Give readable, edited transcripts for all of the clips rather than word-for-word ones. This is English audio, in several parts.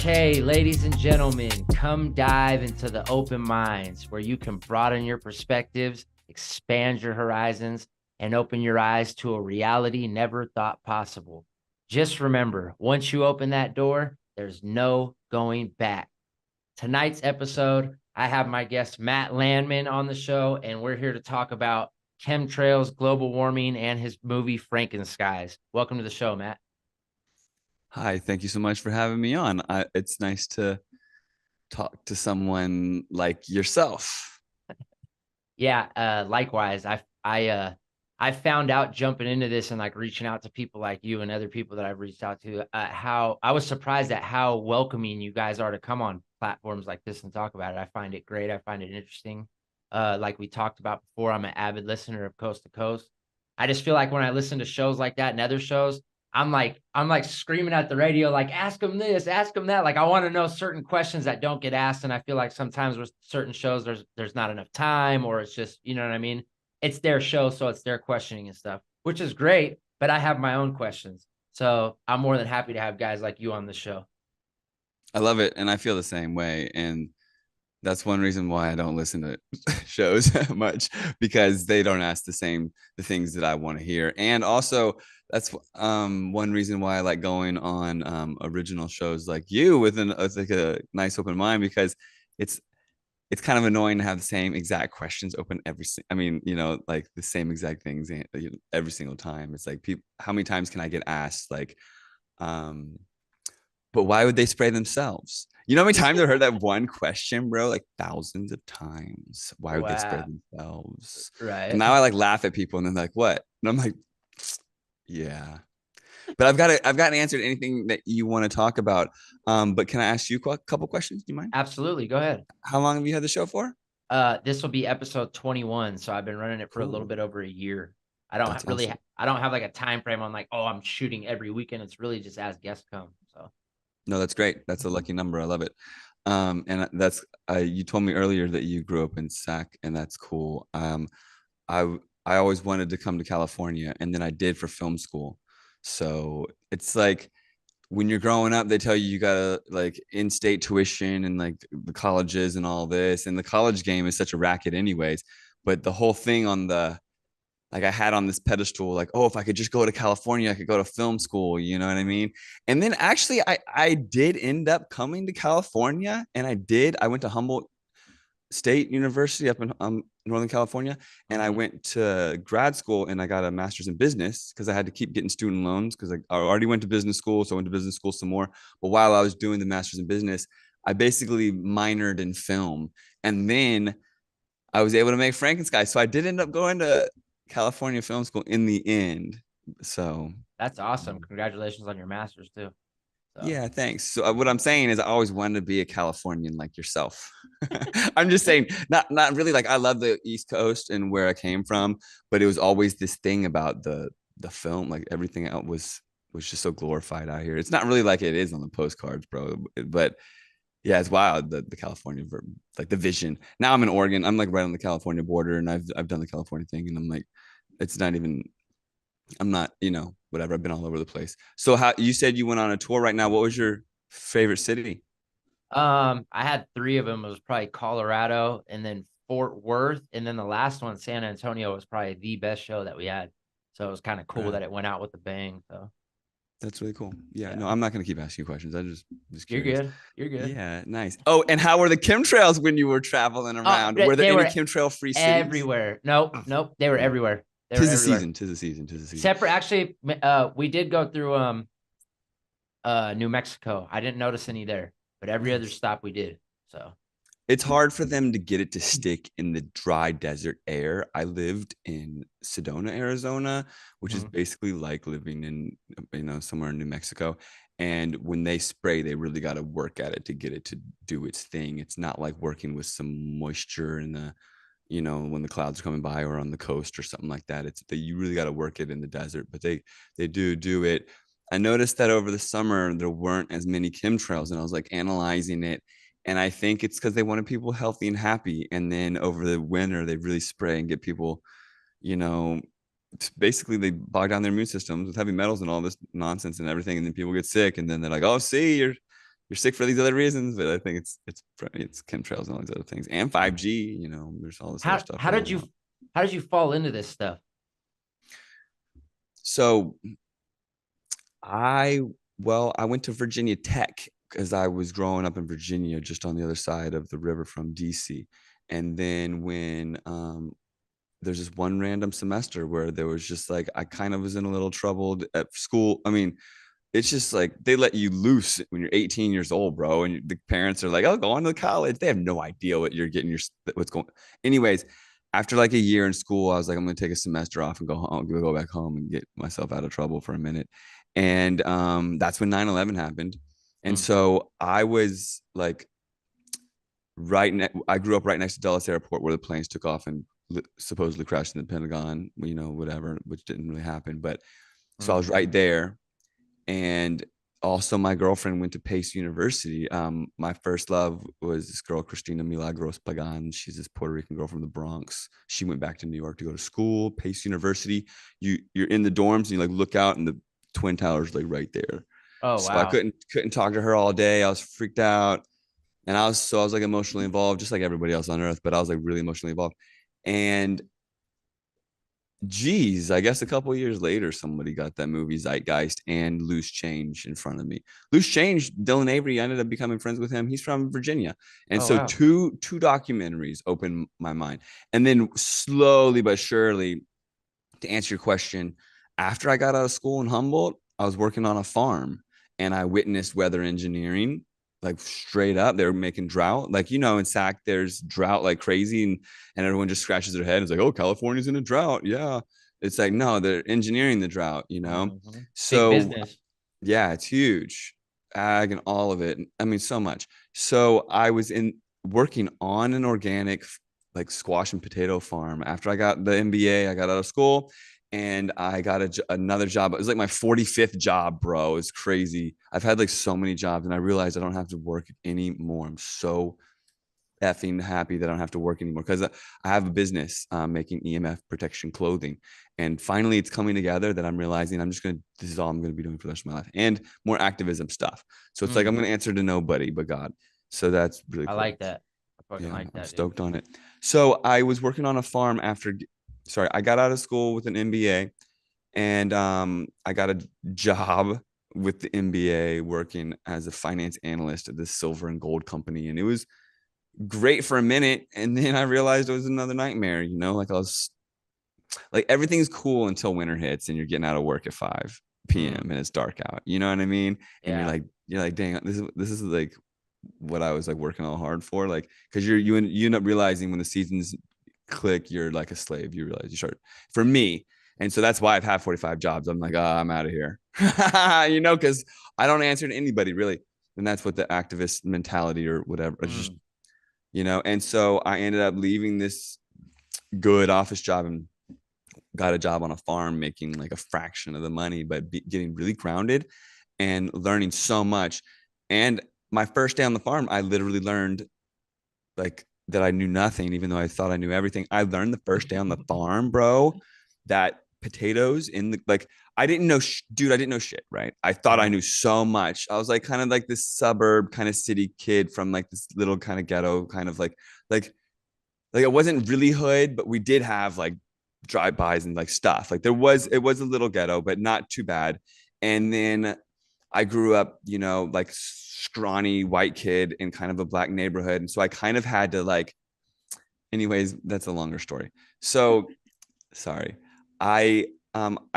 Okay, ladies and gentlemen, come dive into the open minds where you can broaden your perspectives, expand your horizons, and open your eyes to a reality never thought possible. Just remember, once you open that door, there's no going back. Tonight's episode, I have my guest Matt Landman on the show, and we're here to talk about chemtrails, global warming, and his movie Frankenskies. Welcome to the show, Matt. Hi, thank you so much for having me on. It's nice to talk to someone like yourself. Yeah, likewise. I found out jumping into this and like reaching out to people like you and other people that I've reached out to, how I was surprised at how welcoming you guys are to come on platforms like this and talk about it. I find it great. I find it interesting. Like we talked about before, I'm an avid listener of Coast to Coast. I just feel like when I listen to shows like that and other shows, I'm like screaming at the radio, like, ask them this, ask them that. Like I want to know certain questions that don't get asked. And I feel like sometimes with certain shows, there's not enough time, or it's just, you know what I mean? It's their show, so it's their questioning and stuff, which is great. But I have my own questions. So I'm more than happy to have guys like you on the show. I love it, and I feel the same way. And that's one reason why I don't listen to shows much, because they don't ask the things that I want to hear. And also that's one reason why I like going on original shows like you with like a nice open mind, because it's it's kind of annoying to have the same exact questions open I mean, like the same exact things every single time. It's like, people, how many times can I get asked like, um but why would they spray themselves? You know how many times I've heard that one question, bro? Like thousands of times. Why would they spray Wow. themselves? And Right. now I like laugh at people and then like, what? And I'm like, yeah. But I've got an answer to anything that you want to talk about. But can I ask you a couple questions? Do you mind? Absolutely. Go ahead. How long have you had the show for? This will be episode 21, so I've been running it for a little Cool. bit over a year. I don't That's really awesome. I don't have like a time frame on like, oh, I'm shooting every weekend. It's really just as guests come. So No, that's great. That's a lucky number. I love it. And that's you told me earlier that you grew up in Sac, and that's cool. I I always wanted to come to California, and then I did for film school. So it's like when you're growing up, they tell you you gotta like in-state tuition and like the colleges and all this, and the college game is such a racket, anyways. But the whole thing on the like I had on this pedestal, like, oh, if I could just go to California, I could go to film school, you know what I mean? And then actually I did end up coming to California, and I went to Humboldt State University up in Northern California, and I mhm. went to grad school and I got a master's in business because I had to keep getting student loans because I already went to business school, so I went to business school some more. But while I was doing the master's in business, I basically minored in film, and then I was able to make Frankenstein. So I did end up going to California Film School in the end. So That's awesome. Congratulations on your masters too. So yeah, thanks. So what I'm saying is I always wanted to be a Californian like yourself. I'm just saying, not really, like I love the East Coast and where I came from, but it was always this thing about the film, like everything else was just so glorified out here. It's not really like it is on the postcards, bro. But yeah, it's wild, the California like the vision. Now I'm in Oregon. I'm like right on the California border, and I've done the California thing, and I'm like, it's not even. I'm not, whatever. I've been all over the place. So how you said you went on a tour right now? What was your favorite city? I had three of them. It was probably Colorado and then Fort Worth. And then the last one, San Antonio, was probably the best show that we had. So it was kind of cool Right. that it went out with a bang. So That's really cool. Yeah. No, yeah. I'm not gonna keep asking you questions. I just You're curious. good. You're good. Yeah, nice. Oh, and how were the chemtrails when you were traveling around? Were there They any were chemtrail free cities? everywhere. Nope, Oh, nope. They were yeah. everywhere. They were Tis the everywhere. season. Tis the season. Tis the season. Separate, actually, we did go through New Mexico. I didn't notice any there, but every other Nice. stop we did. So It's hard for them to get it to stick in the dry desert air. I lived in Sedona, Arizona, which is mhm. basically like living in, somewhere in New Mexico. And when they spray, they really got to work at it to get it to do its thing. It's not like working with some moisture in when the clouds are coming by or on the coast or something like that. It's that you really got to work it in the desert, but they do it. I noticed that over the summer there weren't as many chemtrails, and I was like analyzing it, and I think it's because they wanted people healthy and happy. And then over the winter, they really spray and get people, you know, basically they bog down their immune systems with heavy metals and all this nonsense and everything. And then people get sick. And then they're like, oh, see, you're sick for these other reasons, but I think it's chemtrails and all these other things and 5G. You know, there's all this other How stuff how did rolling you out. how did you fall into this stuff? So I I went to Virginia Tech because I was growing up in Virginia, just on the other side of the river from DC. And then when there's just one random semester where there was just like I kind of was in a little trouble at school. I mean, it's just like they let you loose when you're 18 years old, bro, and the parents are like, "Oh, go on to college." They have no idea what you're getting your what's going. Anyways, after like a year in school, I was like, I'm gonna take a semester off and go home, go back home and get myself out of trouble for a minute. And that's when 9/11 happened. And Mm. so I was like I grew up right next to Dulles Airport where the planes took off and supposedly crashed in the Pentagon, you know, whatever, which didn't really happen. But so I Mm. was right there. And also my girlfriend went to Pace University. My first love was this girl, Christina Milagros Pagan. She's this Puerto Rican girl from the Bronx. She went back to New York to go to school. Pace University. You're in the dorms and you like look out and the Twin Towers like right there. Oh So I wow. couldn't talk to her all day. I was freaked out. And I was like emotionally involved, just like everybody else on earth, but I was like really emotionally involved. And geez, I guess a couple of years later, somebody got that movie Zeitgeist and Loose Change in front of me. Loose Change, Dylan Avery, I ended up becoming friends with him. He's from Virginia. And Oh so wow. two documentaries opened my mind. And then slowly but surely, to answer your question, after I got out of school in Humboldt, I was working on a farm and I witnessed weather engineering. Like straight up, they were making drought. Like, you know, in SAC, there's drought like crazy, and everyone just scratches their head. It's like, oh, California's in a drought. Yeah. It's like, no, they're engineering the drought, you know? Hmm. Big So business. yeah, it's huge. Ag and all of it. I mean, so much. So I was in working on an organic like squash and potato farm after I got the MBA. I got out of school and I got another job. It was like my 45th job, bro. It's crazy. I've had like so many jobs and I realized I don't have to work anymore. I'm so effing happy that I don't have to work anymore because I have a business making EMF protection clothing. And finally, it's coming together that I'm realizing this is all I'm going to be doing for the rest of my life and more activism stuff. So it's like Mm. I'm going to answer to nobody but God. So that's really I cool. like that. I fucking Yeah, like I'm that, dude. stoked on it. So I was working on a farm sorry, I got out of school with an MBA and I got a job with the MBA working as a finance analyst at this silver and gold company. And it was great for a minute, and then I realized it was another nightmare. You know, like I was like everything's cool until winter hits and you're getting out of work at 5 p.m. Mm. and it's dark out. You know what I mean? And Yeah. you're like, dang, this is like what I was like working all hard for, like because you end up realizing when the seasons click, you're like a slave. You realize you start for me. And so that's why I've had 45 jobs. I'm like, oh, I'm out of here. You know, because I don't answer to anybody really. And that's what the activist mentality or whatever. It's just Mm. and so I ended up leaving this good office job and got a job on a farm making like a fraction of the money but getting really grounded and learning so much. And my first day on the farm I literally learned like that I knew nothing even though I thought I knew everything. I learned the first day on the farm, bro, that potatoes in the like I didn't know dude, I didn't know shit, right? I thought I Uh-huh. knew so much. I was like kind of like this suburb kind of city kid from like this little kind of ghetto kind of like like it wasn't really hood, but we did have like drive-bys and like stuff. Like it was a little ghetto, but not too bad. And then I grew up, you know, like scrawny white kid in kind of a black neighborhood. And so I kind of had to like, anyways, that's a longer story. So sorry. I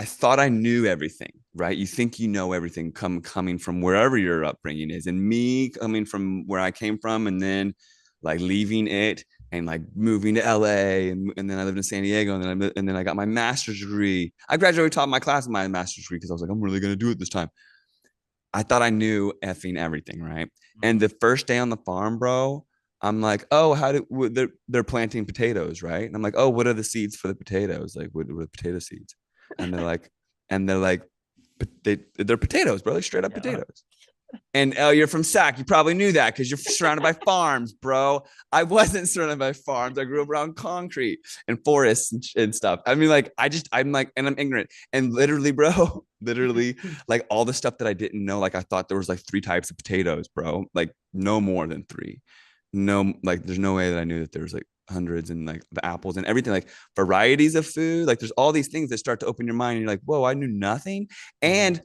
thought I knew everything, right? You think you know everything coming from wherever your upbringing is. And me coming from where I came from and then like leaving it and like moving to LA and then I lived in San Diego and then I got my master's degree. I graduated top of my class in my master's degree because I was like, I'm really gonna do it this time. I thought I knew effing everything, right? And Mm. the first day on the farm, bro, I'm like, oh, they're planting potatoes, right? And I'm like, oh, what are the seeds for the potatoes? Like, what are the potato seeds? And they're like, and they're like, they're potatoes, bro, like straight up Yeah. potatoes. And you're from Sac. You probably knew that because you're surrounded by farms, bro. I wasn't surrounded by farms. I grew up around concrete and forests and stuff. I mean, like, I'm like, and I'm ignorant. And literally, bro, literally, like all the stuff that I didn't know, like I thought there was like three types of potatoes, bro. Like no more than three. No, like there's no way that I knew that there was like hundreds and like the apples and everything, like varieties of food. Like there's all these things that start to open your mind. And you're like, whoa, I knew nothing. Mm-hmm. And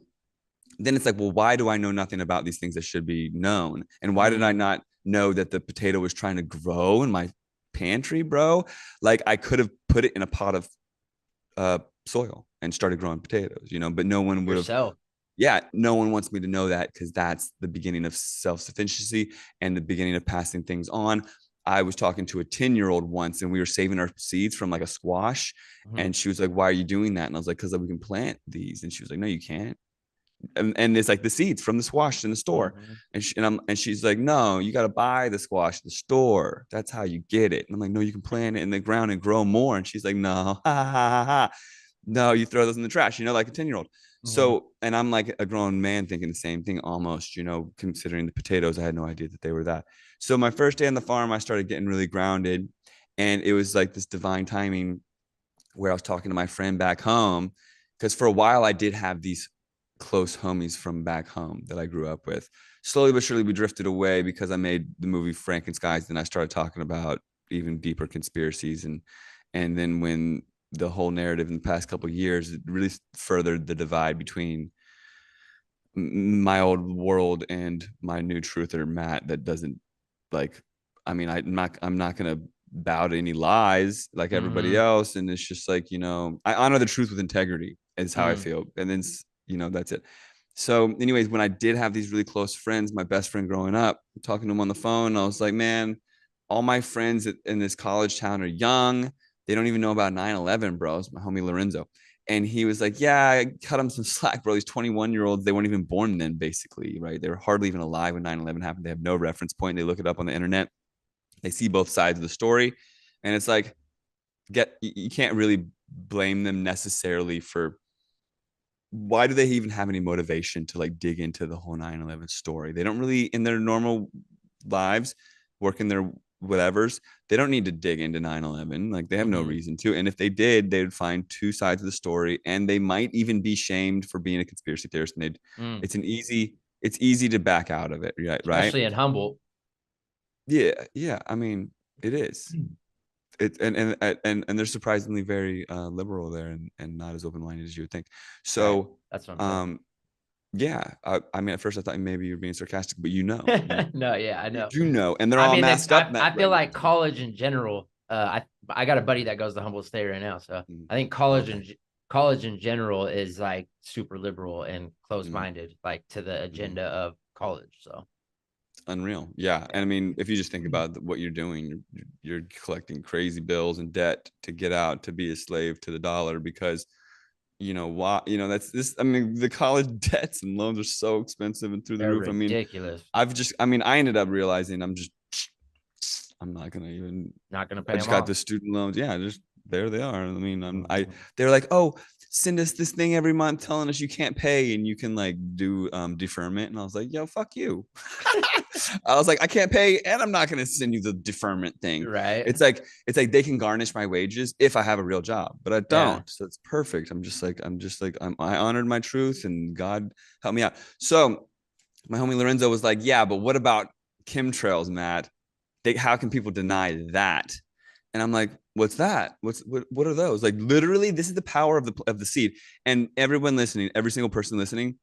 then it's like, well, why do I know nothing about these things that should be known? And why did I Mm. not know that the potato was trying to grow in my pantry, bro? Like I could have put it in a pot of uh, soil and started growing potatoes, but no one would have. Yourself. Yeah, no one wants me to know that because that's the beginning of self sufficiency and the beginning of passing things on. I was talking to a 10-year-old once and we were saving our seeds from like a squash. Mm-hmm. And she was like, why are you doing that? And I was like, because we can plant these. And she was like, no, you can't. And it's like the seeds from the squash in the store. Mm-hmm. And she's like, no, you got to buy the squash in the store. That's how you get it. And I'm like, no, you can plant it in the ground and grow more. And she's like, no, ha ha ha ha. No, you throw those in the trash, like a 10-year-old. Mm-hmm. So, and I'm like a grown man thinking the same thing almost, considering the potatoes, I had no idea that they were that. So my first day on the farm, I started getting really grounded. And it was like this divine timing where I was talking to my friend back home. Because for a while, I did have these close homies from back home that I grew up with. Slowly but surely, we drifted away because I made the movie Frankenstein. Then I started talking about even deeper conspiracies, and then when the whole narrative in the past couple of years, it really furthered the divide between my old world and my new truther Matt. That doesn't like. I mean, I'm not gonna bow to any lies like everybody Mm-hmm. else, and it's just like I honor the truth with integrity is how I Mm. feel, and then that's it. So, anyways, when I did have these really close friends, my best friend growing up, talking to him on the phone, I was like, man, all my friends in this college town are young. They don't even know about 9/11, bro. It's my homie Lorenzo. And he was like, yeah, I cut him some slack, bro. These 21-year-olds, they weren't even born then, basically, right? They were hardly even alive when 9/11 happened. They have no reference point. They look it up on the internet. They see both sides of the story. And it's like, you can't really blame them necessarily for why do they even have any motivation to like dig into the whole 9/11 story? They don't really in their normal lives, working their whatevers, they don't need to dig into 9/11. Like they have no Mm-hmm. reason to. And if they did, they would find two sides of the story and they might even be shamed for being a conspiracy theorist. And they'd Mm. it's easy to back out of it, right? Especially in Humboldt. Yeah, yeah. I mean, it is. Mm. And they're surprisingly very liberal there and not as open-minded as you would think. Right. So That's what I'm saying. um yeah, I mean at first I thought maybe you were being sarcastic, but you No, yeah, I you know. do know, and they're I all mean, masked up I feel right now like too. college in general. I got a buddy that goes to Humboldt State right now, so Mm. I think Okay. college in general is like super liberal and close Mm. minded, like to the Mm. agenda of college. So It's unreal. Yeah, and yeah. I mean if you just think about what you're doing, you're collecting crazy bills and debt to get out to be a slave to the dollar because why that's this. I mean the college debts and loans are so expensive and through the They're roof. I mean ridiculous. I ended up realizing I'm not gonna even. Not gonna I pay them just got off. the student loans. Yeah, just there they are. I mean, Mhm. they're like, oh, send us this thing every month telling us you can't pay and you can like do deferment. And I was like, yo, fuck you. I was like, I can't pay and I'm not gonna send you the deferment thing. Right. It's like they can garnish my wages if I have a real job, but I Yeah. don't. So it's perfect. I honored my truth and God help me out. So my homie Lorenzo was like, yeah, but what about chemtrails, Matt? How can people deny that? And I'm like, what's that? What are those? Like literally, this is the power of the seed. And everyone listening, every single person listening,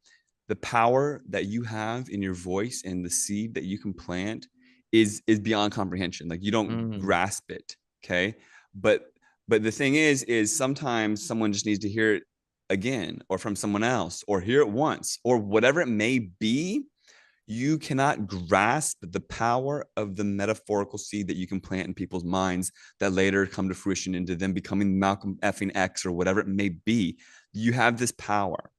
the power that you have in your voice and the seed that you can plant is beyond comprehension. Like you don't Mm. grasp it. Okay. But but the thing is sometimes someone just needs to hear it again or from someone else or hear it once or whatever it may be. You cannot grasp the power of the metaphorical seed that you can plant in people's minds that later come to fruition into them becoming Malcolm effing X or whatever it may be. You have this power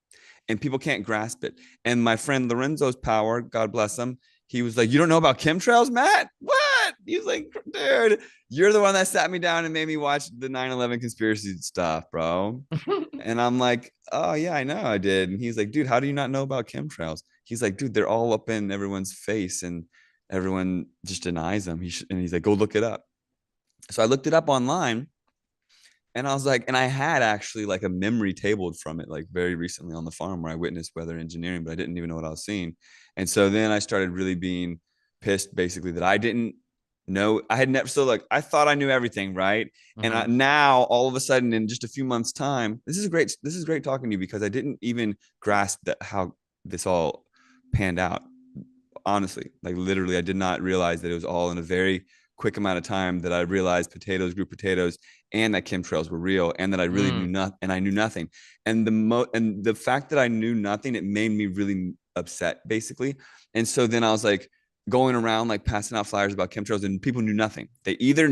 and people can't grasp it. And my friend Lorenzo's power, God bless him, he was like, you don't know about chemtrails, Matt? What? He's like, dude, you're the one that sat me down and made me watch the 9/11 conspiracy stuff, bro. And I'm like, oh yeah, I know I did. And he's like, dude, how do you not know about chemtrails? He's like, dude, they're all up in everyone's face and everyone just denies them. And he's like, go look it up. So I looked it up online and I was like, and I had actually like a memory tabled from it, like very recently on the farm where I witnessed weather engineering, but I didn't even know what I was seeing. And so then I started really being pissed, basically, that I didn't know. I had never, so like, I thought I knew everything, right? And Hmm. now all of a sudden, in just a few months' time, this is great. This is great talking to you because I didn't even grasp that how this all panned out. Honestly, like literally, I did not realize that it was all in a very quick amount of time that I realized potatoes grew potatoes and that chemtrails were real and that I really knew Mm. nothing and I knew nothing. And the fact that I knew nothing, it made me really upset basically. And so then I was like going around like passing out flyers about chemtrails and people knew nothing. They either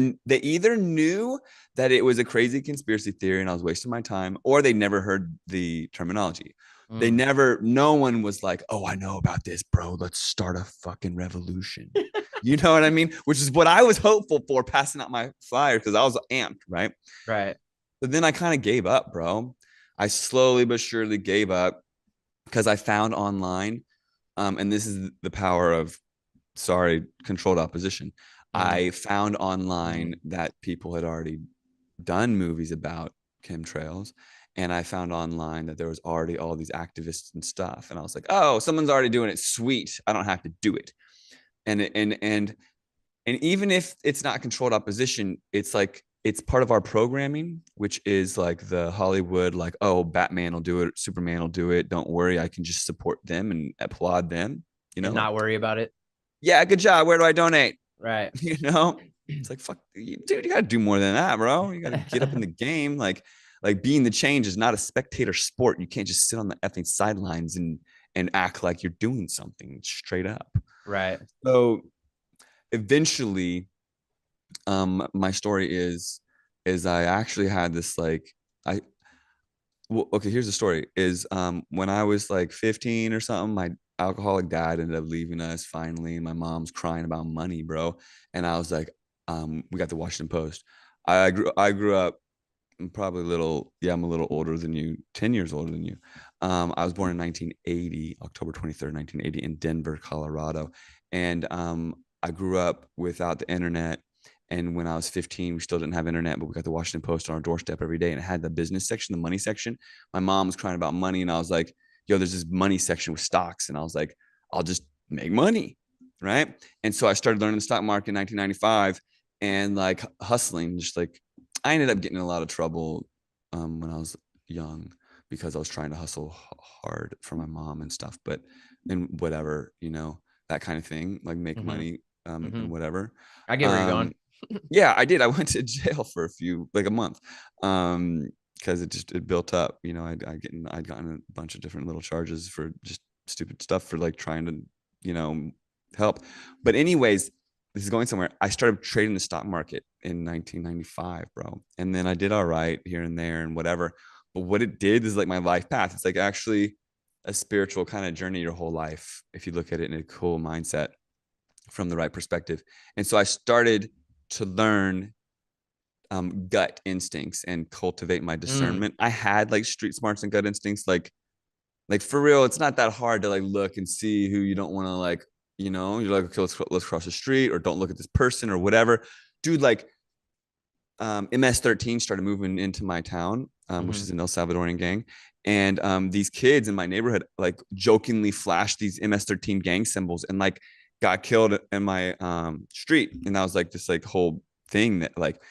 knew that it was a crazy conspiracy theory and I was wasting my time, or they never heard the terminology. They Mm. never, no one was like, oh, I know about this, bro. Let's start a fucking revolution. You know what I mean? Which is what I was hopeful for passing out my flyer because I was amped, right? Right. But then I kind of gave up, bro. I slowly but surely gave up because I found online, and this is the power of, sorry, controlled opposition. Mm. I found online Mm. that people had already done movies about chemtrails. And I found online that there was already all these activists and stuff. And I was like, oh, someone's already doing it. Sweet. I don't have to do it. And even if it's not controlled opposition, it's like it's part of our programming, which is like the Hollywood, like, oh, Batman will do it, Superman will do it. Don't worry, I can just support them and applaud them. And Like, not worry about it. yeah, good job. Where do I donate? Right. You know, it's like fuck, dude, you gotta do more than that, bro. You gotta get up in the game. Like being the change is not a spectator sport. You can't just sit on the effing sidelines and act like you're doing something straight up. Right. So eventually, my story is I actually had this like I well, okay, here's the story is when I was like 15 or something, my alcoholic dad ended up leaving us finally, and my mom's crying about money, bro. And I was like, we got the Washington Post. I grew up, I'm probably a little, yeah, I'm a little older than you, 10 years older than you. I was born in 1980, October 23rd, 1980, in Denver, Colorado. And I grew up without the internet. And when I was 15, we still didn't have internet, but we got the Washington Post on our doorstep every day. And it had the business section, the money section. My mom was crying about money. And I was like, yo, there's this money section with stocks. And I was like, I'll just make money. Right. And so I started learning the stock market in 1995 and like hustling, just like I ended up getting in a lot of trouble when I was young because I was trying to hustle hard for my mom and stuff. But and whatever, that kind of thing, like make Hmm. money Hmm. and whatever. I get where you're Um, going. yeah, I did. I went to jail for like a month because it built up. I'd gotten a bunch of different little charges for just stupid stuff for like trying to you know help. But anyways, this is going somewhere. I started trading the stock market in 1995, bro. And then I did all right here and there and whatever. But what it did is like my life path. It's like actually a spiritual kind of journey your whole life if you look at it in a cool mindset from the right perspective. And so I started to learn gut instincts and cultivate my Mm. discernment. I had like street smarts and gut instincts, like for real. It's not that hard to like look and see who you don't want to like. You're like, okay, let's cross the street, or don't look at this person, or whatever, dude. Like MS-13 started moving into my town, which Hmm. is an El Salvadorian gang. And these kids in my neighborhood like jokingly flashed these MS-13 gang symbols and like got killed in my street. And that was like this like whole thing that like,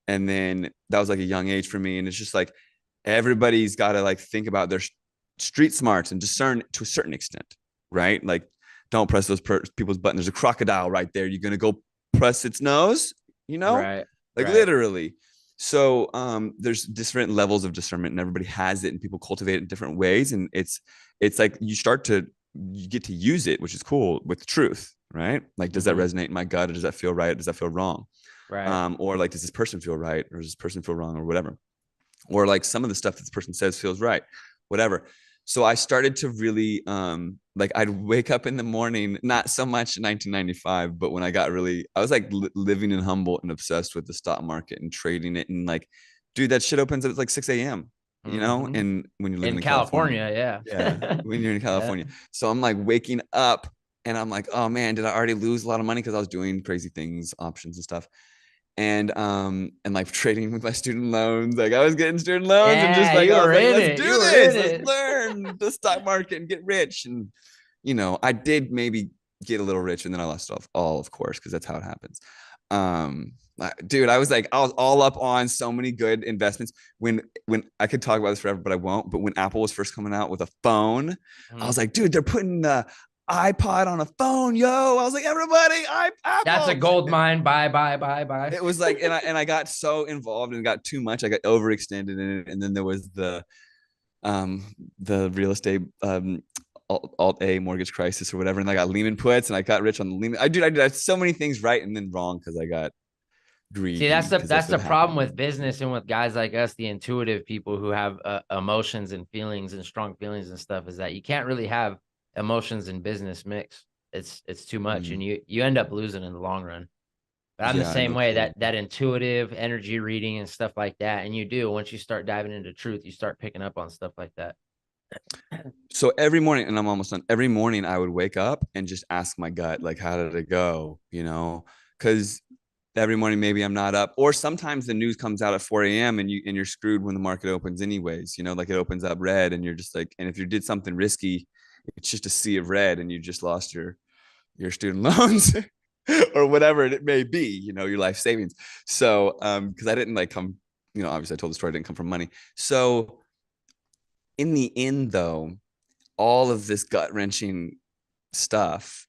and then that was like a young age for me. And it's just like everybody's got to like think about their street smarts and discern to a certain extent, right? Like, don't press those people's button. There's a crocodile right there. You're gonna go press its nose, you know? Right. Like Right. literally. So there's different levels of discernment and everybody has it and people cultivate it in different ways. And it's like you get to use it, which is cool with truth, right? Like, does that Hmm. resonate in my gut, or does that feel right? Does that feel wrong? Right. Or like, does this person feel right? Or does this person feel wrong or whatever? Or like some of the stuff that this person says feels right, whatever. So I started to really like I'd wake up in the morning, not so much in 1995, but when I got really, I was like living in Humboldt and obsessed with the stock market and trading it. And like, dude, that shit opens up at like 6 a.m., you know? Hmm. And when you're living In in California, California, yeah, yeah. when you're in Yeah. California. So I'm like waking up and I'm like, oh man, did I already lose a lot of money? Cause I was doing crazy things, options and stuff. And like trading with my student loans. Like I was getting student loans and just Yeah, like you I was were like, in let's it. You do were this. in Let's it. learn the stock market and get rich. And I did maybe get a little rich and then I lost all of course, because that's how it happens. Dude, I was all up on so many good investments when I could talk about this forever, but I won't. But when Apple was first coming out with a phone, I was Mhm. like, dude, they're putting the iPod on a phone, yo. I was like, everybody, That's a Apple. gold mine. Bye, bye, bye, bye. It was like, and I got so involved and got too much. I got overextended in it, and then there was the real estate alt A mortgage crisis or whatever, and I got Lehman puts, and I got rich on the Lehman. I did so many things right and then wrong because I got See, greedy because that's that's the what problem happened. with business and with guys like us, the intuitive people who have emotions and feelings and strong feelings and stuff, is that you can't really have emotions and business mix. It's too much, and Mm, you end up losing in the long run. But I'm the yeah, same no way. kidding. That intuitive energy reading and stuff like that, and you do once you start diving into truth, you start picking up on stuff like that. So every morning, and I'm almost done. Every morning, I would wake up and just ask my gut, like, how did it go? Because every morning maybe I'm not up, or sometimes the news comes out at 4 a.m. and you're screwed when the market opens, anyways. Like it opens up red, and you're just like, and if you did something risky, it's just a sea of red, and you just lost your student loans. Or whatever it may be, your life savings. So, because I didn't like come, obviously I told the story, I didn't come from money. So, in the end, though, all of this gut wrenching stuff,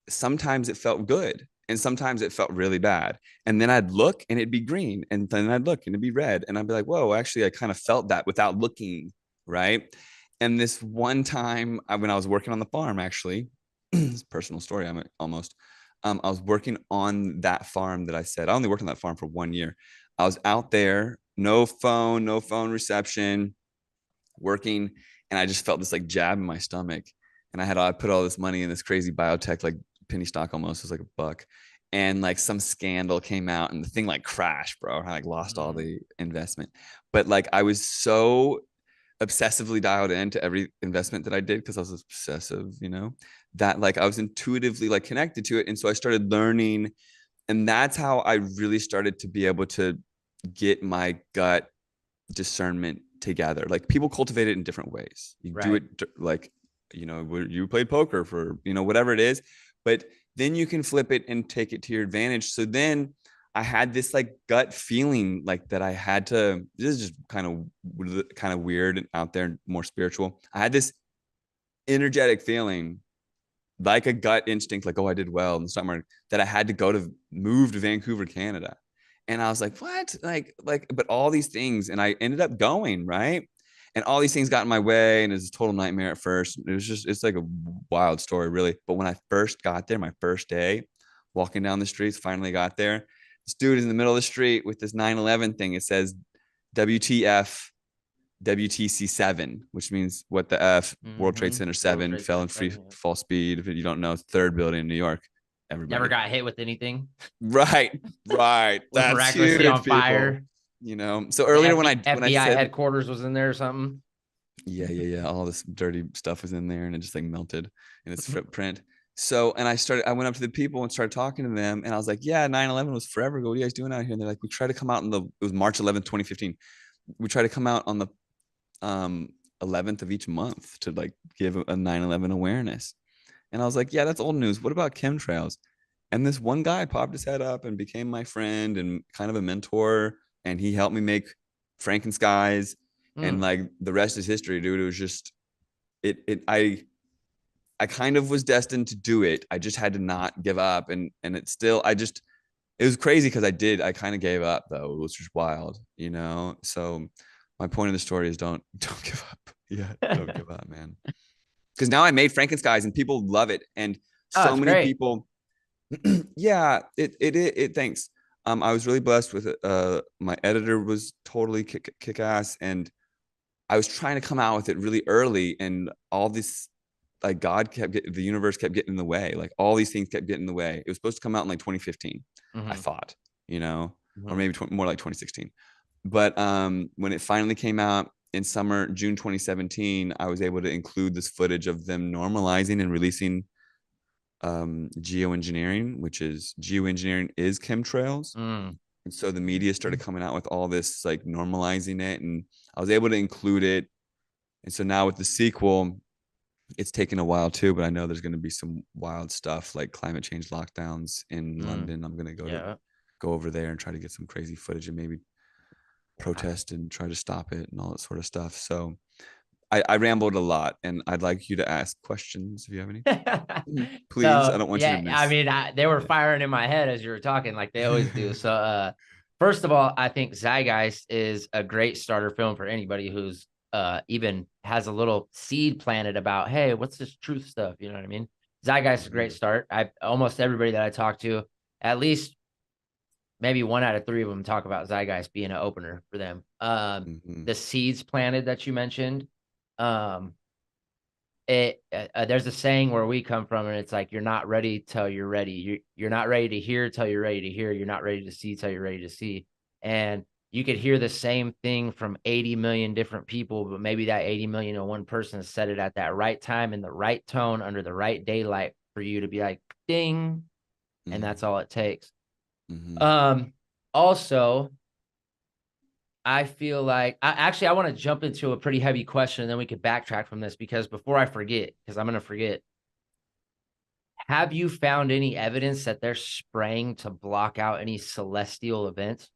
sometimes it felt good and sometimes it felt really bad. And then I'd look and it'd be green. And then I'd look and it'd be red. And I'd be like, whoa, actually, I kind of felt that without looking. Right. And this one time when I was working on the farm, actually, it's a personal story, I'm almost. I was working on that farm that I said, I only worked on that farm for 1 year. I was out there, no phone reception, working, and I just felt this like jab in my stomach. And I put all this money in this crazy biotech, like penny stock almost, it was like $1. And like some scandal came out and the thing like crashed, bro. I like lost all Mm. the investment. But like I was so obsessively dialed into every investment that I did because I was obsessive, that like I was intuitively like connected to it. And so I started learning. And that's how I really started to be able to get my gut discernment together. Like people cultivate it in different ways. You do Right. it like, you played poker for, whatever it is, but then you can flip it and take it to your advantage. So then I had this like gut feeling like that I had to, this is just kind of weird and out there and more spiritual. I had this energetic feeling like a gut instinct, like, oh, I did well in the stock market, that I had to move to Vancouver, Canada. And I was like, what? But all these things, and I ended up going, right? And all these things got in my way, and it was a total nightmare at first. It's like a wild story, really. But when I first got there, my first day, walking down the streets, finally got there. This dude is in the middle of the street with this 9/11 thing. It says WTF WTC7, which means what the F, World Trade Mm-hmm. Center World 7, Trade fell Center in free 7. Yeah. fall speed. If you don't know, third building in New York. Never Everybody. got hit with anything. Right, right. Was That's miraculously huge, on people. fire. So The earlier when I FBI said, headquarters was in there or something. yeah, all this dirty stuff was in there and it just like melted in its footprint. So, and I went up to the people and started talking to them, and I was like, yeah, 9/11 was forever ago. What are you guys doing out here? And they're like, we try to come out it was March 11th, 2015. We try to come out on the um 11th of each month to like give a 9/11 awareness. And I was like, yeah, that's old news. What about chemtrails? And this one guy popped his head up and became my friend and kind of a mentor. And he helped me make Frankenskies. And Mm. like the rest is history, dude. It was just I kind of was destined to do it. I just had to not give up. And it's still it was crazy because I kind of gave up though. It was just wild. So my point of the story is don't give up. Yeah, don't give up, man. Because now I made Frankenskies and people love it. And Oh, so it's many great. people, yeah, it thanks. I was really blessed with it. My editor was totally kick ass, and I was trying to come out with it really early, and all this, like, God kept getting, the universe kept getting in the way. Like, all these things kept getting in the way. It was supposed to come out in like 2015, I Mm-hmm. thought, you know, or Mm-hmm. maybe more like 2016. But when it finally came out in summer, June 2017, I was able to include this footage of them normalizing and releasing geoengineering, which is geoengineering is chemtrails. Mm. And so the media started coming out with all this, like, normalizing it, and I was able to include it. And so now with the sequel, it's taken a while too, but I know there's going to be some wild stuff like climate change lockdowns in Mm. London. I'm going to Yeah. go over there and try to get some crazy footage and maybe protest and try to stop it and all that sort of stuff. So I rambled a lot, and I'd like you to ask questions if you have any. Please, I So don't want you to yeah, I miss. mean, they were firing in my head as you were talking, like they always do. So, first of all, I think Zeitgeist is a great starter film for anybody who's even has a little seed planted about, hey, what's this truth stuff? You know what I mean? Zeitgeist is a great Mhm. start. I almost everybody that I talk to, at least maybe one out of three of them talk about Zeitgeist being an opener for them. Mhm. The seeds planted that you mentioned, um, there's a saying where we come from, and it's like you're not ready till you're ready. You're not ready to hear till you're ready to hear. You're not ready to see till you're ready to see. And you could hear the same thing from 80 million different people, but maybe that 80 million and one person said it at that right time in the right tone under the right daylight for you to be like ding, and Mhm. that's all it takes. Mhm. Um, Also, I feel like I want to jump into a pretty heavy question and then we could backtrack from this because before I forget, because I'm gonna forget. Have you found any evidence that they're spraying to block out any celestial events?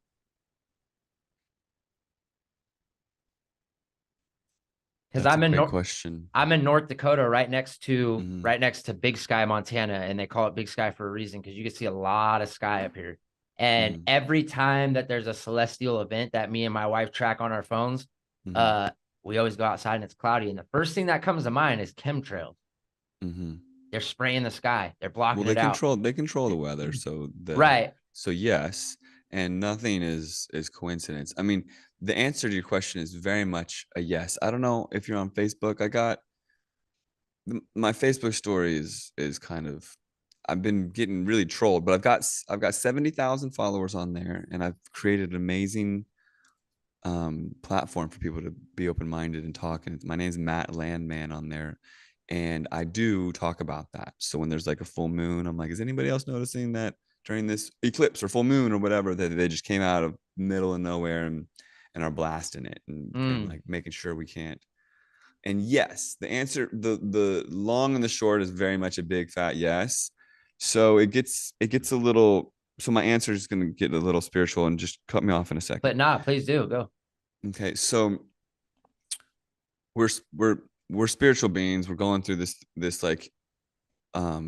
Because That's a great question. I'm in North Dakota, Mhm. right next to Big Sky, Montana, and they call it Big Sky for a reason because you can see a lot of sky up here. And Mhm. every time that there's a celestial event that me and my wife track on our phones, Mhm. uh, we always go outside and it's cloudy. And the first thing that comes to mind is chemtrails. Mhm. They're spraying the sky. They're Well, blocking it out. they control the weather, so Right. yes, and nothing is coincidence. I mean, the answer to your question is very much a yes. I don't know if you're on Facebook. I got my Facebook story is kind of, I've been getting really trolled, but I've got 70,000 followers on there, and I've created an amazing platform for people to be open-minded and talk. And my name's Matt Landman on there, and I do talk about that. So when there's like a full moon, I'm like, is anybody else noticing that during this eclipse or full moon or whatever, that they just came out of middle of nowhere and are blasting it and Mm. like making sure we can't. And yes, the answer, the long and the short is very much a big fat yes. So it gets a little, so my answer is going to get a little spiritual, and just cut me off in a second. But nah, please do go. Okay, so we're we're we're spiritual beings. We're going through this like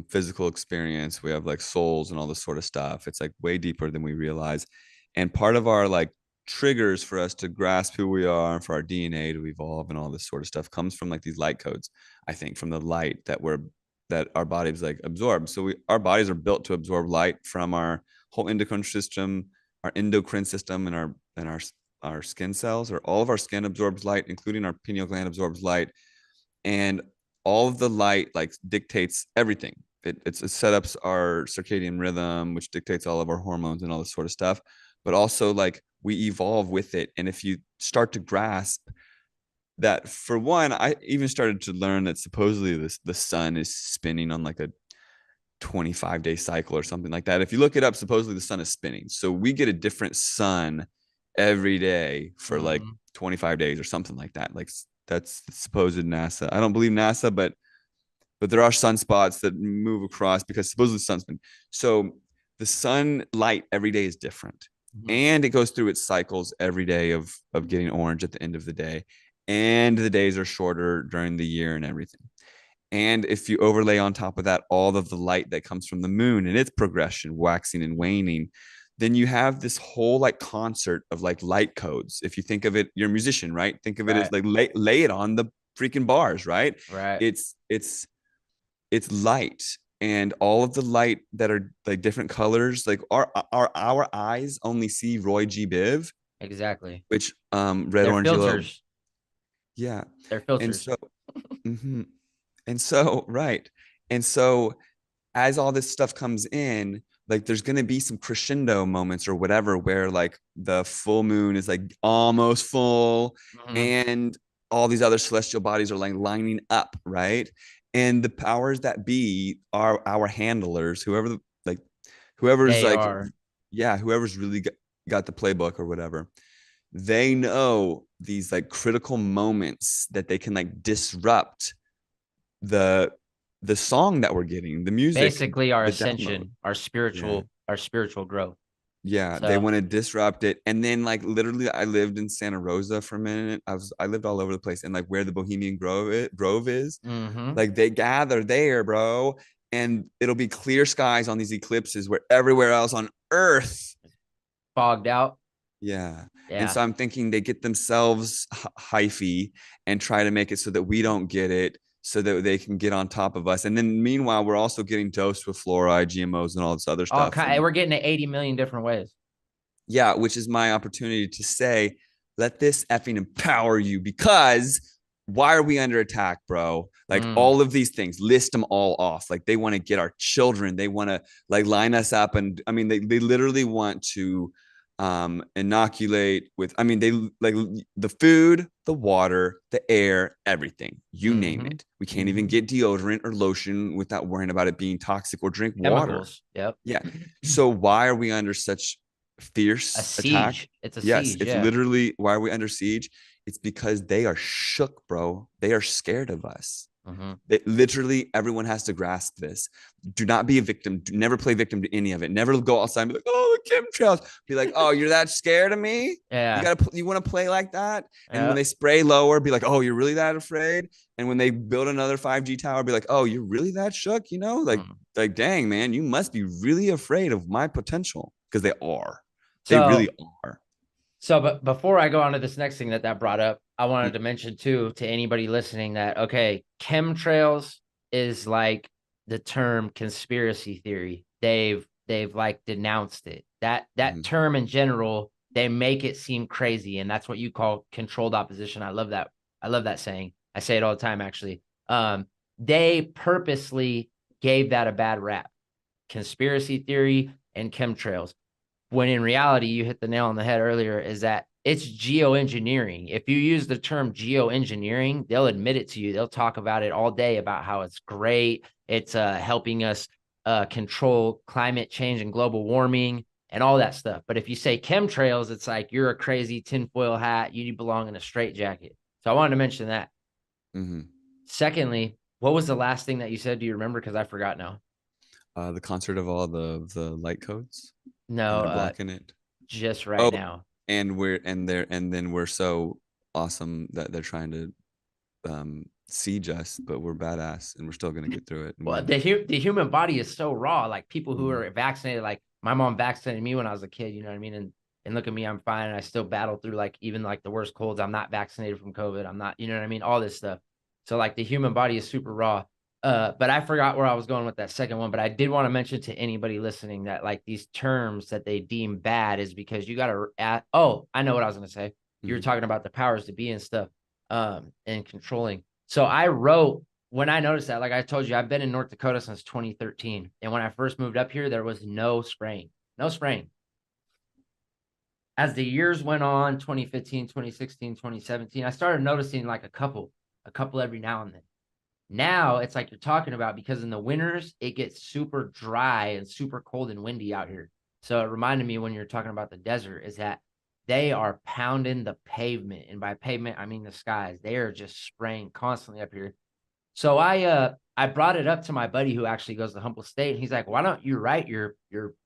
physical experience. We have like souls and all this sort of stuff. It's like way deeper than we realize. And part of our like triggers for us to grasp who we are and for our DNA to evolve and all this sort of stuff comes from like these light codes, I think, from the light that our bodies like absorb. So our bodies are built to absorb light from our whole endocrine system and our skin cells, or all of our skin absorbs light, including our pineal gland absorbs light. And all of the light like dictates everything. It set up our circadian rhythm, which dictates all of our hormones and all this sort of stuff. But also, like, we evolve with it. And if you start to grasp that, for one, I even started to learn that supposedly the sun is spinning on like a 25-day cycle or something like that. If you look it up, supposedly the sun is spinning. So we get a different sun every day for like Mhm. 25 days or something like that. Like, that's supposed NASA. I don't believe NASA, but there are sunspots that move across because supposedly the sun's been. So the sunlight every day is different. Mhm. And it goes through its cycles every day of getting orange at the end of the day. And the days are shorter during the year and everything. And if you overlay on top of that all of the light that comes from the moon and its progression, waxing and waning, then you have this whole like concert of like light codes. If you think of it, you're a musician, right? Think of it as Right. like lay it on the freaking bars, right? Right. It's it's it's light, and all of the light that are like different colors, like our eyes only see Roy G. Biv, Exactly. which red, They're orange, yellow. filters. Yeah. They're And filters. so, mhm. And so, right. And so as all this stuff comes in, like there's going to be some crescendo moments or whatever where like the full moon is like almost full Mhm. and all these other celestial bodies are like lining up, right? And the powers that be are our handlers, like whoever's They like are yeah, whoever's really got the playbook or whatever. They know these like critical moments that they can like disrupt the the song that we're getting, the music, basically our the download. ascension, Yeah. our spiritual growth. Yeah, they So, want to disrupt it. And then like literally I lived in Santa Rosa for a minute. I lived all over the place and like where the Bohemian Grove is, mhm. like they gather there, bro. And it'll be clear skies on these eclipses where everywhere else on earth. Fogged out. Yeah. And Yeah. so I'm thinking they get themselves hyphy and try to make it so that we don't get it so that they can get on top of us. And then meanwhile, we're also getting dosed with fluoride, GMOs, and all this other All stuff kind. from, We're getting it 80 million different ways. yeah, which is my opportunity to say, let this effing empower you because why are we under attack, bro? Like Mm, all of these things, list them all off. Like they want to get our children, they want to like line us up. And I mean, they literally want to inoculate with, I mean, they like the food, the water, the air, everything, you name mhm. it. We can't even Mhm. get deodorant or lotion without worrying about it being toxic or drink water. Chemicals. Yep. Yeah. So why are we under such A fierce attack? siege. It's a Yes, siege. it's Yeah. literally why are we under siege? It's because they are shook, bro. They are scared of us. Mhm. They, literally, everyone has to grasp this. Do not be a victim. Do never play victim to any of it. Never go outside and be like, "Oh, the chemtrails." Be like, "Oh, you're that scared of me? Yeah. You want to play like that?" And when Yeah. they spray lower, be like, "Oh, you're really that afraid?" And when they build another 5G tower, be like, "Oh, you're really that shook?" You know, Mm. dang man, you must be really afraid of my potential because they are. They really So, are. but before I go on to this next thing that brought up, I Mm, wanted to mention too to anybody listening that okay, chemtrails is like the term conspiracy theory. They've like denounced it. That mhm, term in general, they make it seem crazy, and that's what you call controlled opposition. I love that. I love that saying. I say it all the time, actually. They purposely gave that a bad rap. Conspiracy theory and chemtrails when in reality, you hit the nail on the head earlier, is that it's geoengineering. If you use the term geoengineering, they'll admit it to you. They'll talk about it all day about how it's great. It's helping us control climate change and global warming and all that stuff. But if you say chemtrails, it's like you're a crazy tinfoil hat. You belong in a straitjacket. So I wanted to mention that. mhm. Secondly, what was the last thing that you said? Do you remember? Because I forgot now. The concert of all the light codes, and No, they're blocking it. just right Oh, now. and then we're so awesome that they're trying to siege us, but we're badass and we're still gonna get through it and Well, win. the human body is so raw. Like people who Mhm. are vaccinated, like my mom vaccinated me when I was a kid. You know what I mean? And look at me, I'm fine, and I still battle through like even like the worst colds. I'm not vaccinated from COVID. I'm not. You know what I mean? All this stuff. So like the human body is super raw. But I forgot where I was going with that second one. But I did want to mention to anybody listening that like these terms that they deem bad is because you got to. Oh, I know what I was going to say. You were Mhm. talking about the powers to be and stuff, and controlling. So I wrote when I noticed that, like I told you, I've been in North Dakota since 2013. And when I first moved up here, there was no spraying, no spraying. As the years went on, 2015, 2016, 2017, I started noticing like a couple every now and then. Now it's like you're talking about because in the winters, it gets super dry and super cold and windy out here. So it reminded me when you're talking about the desert is that they are pounding the pavement. And by pavement, I mean the skies. They are just spraying constantly up here. So I brought it up to my buddy who actually goes to Humboldt State. And he's like, why don't you write your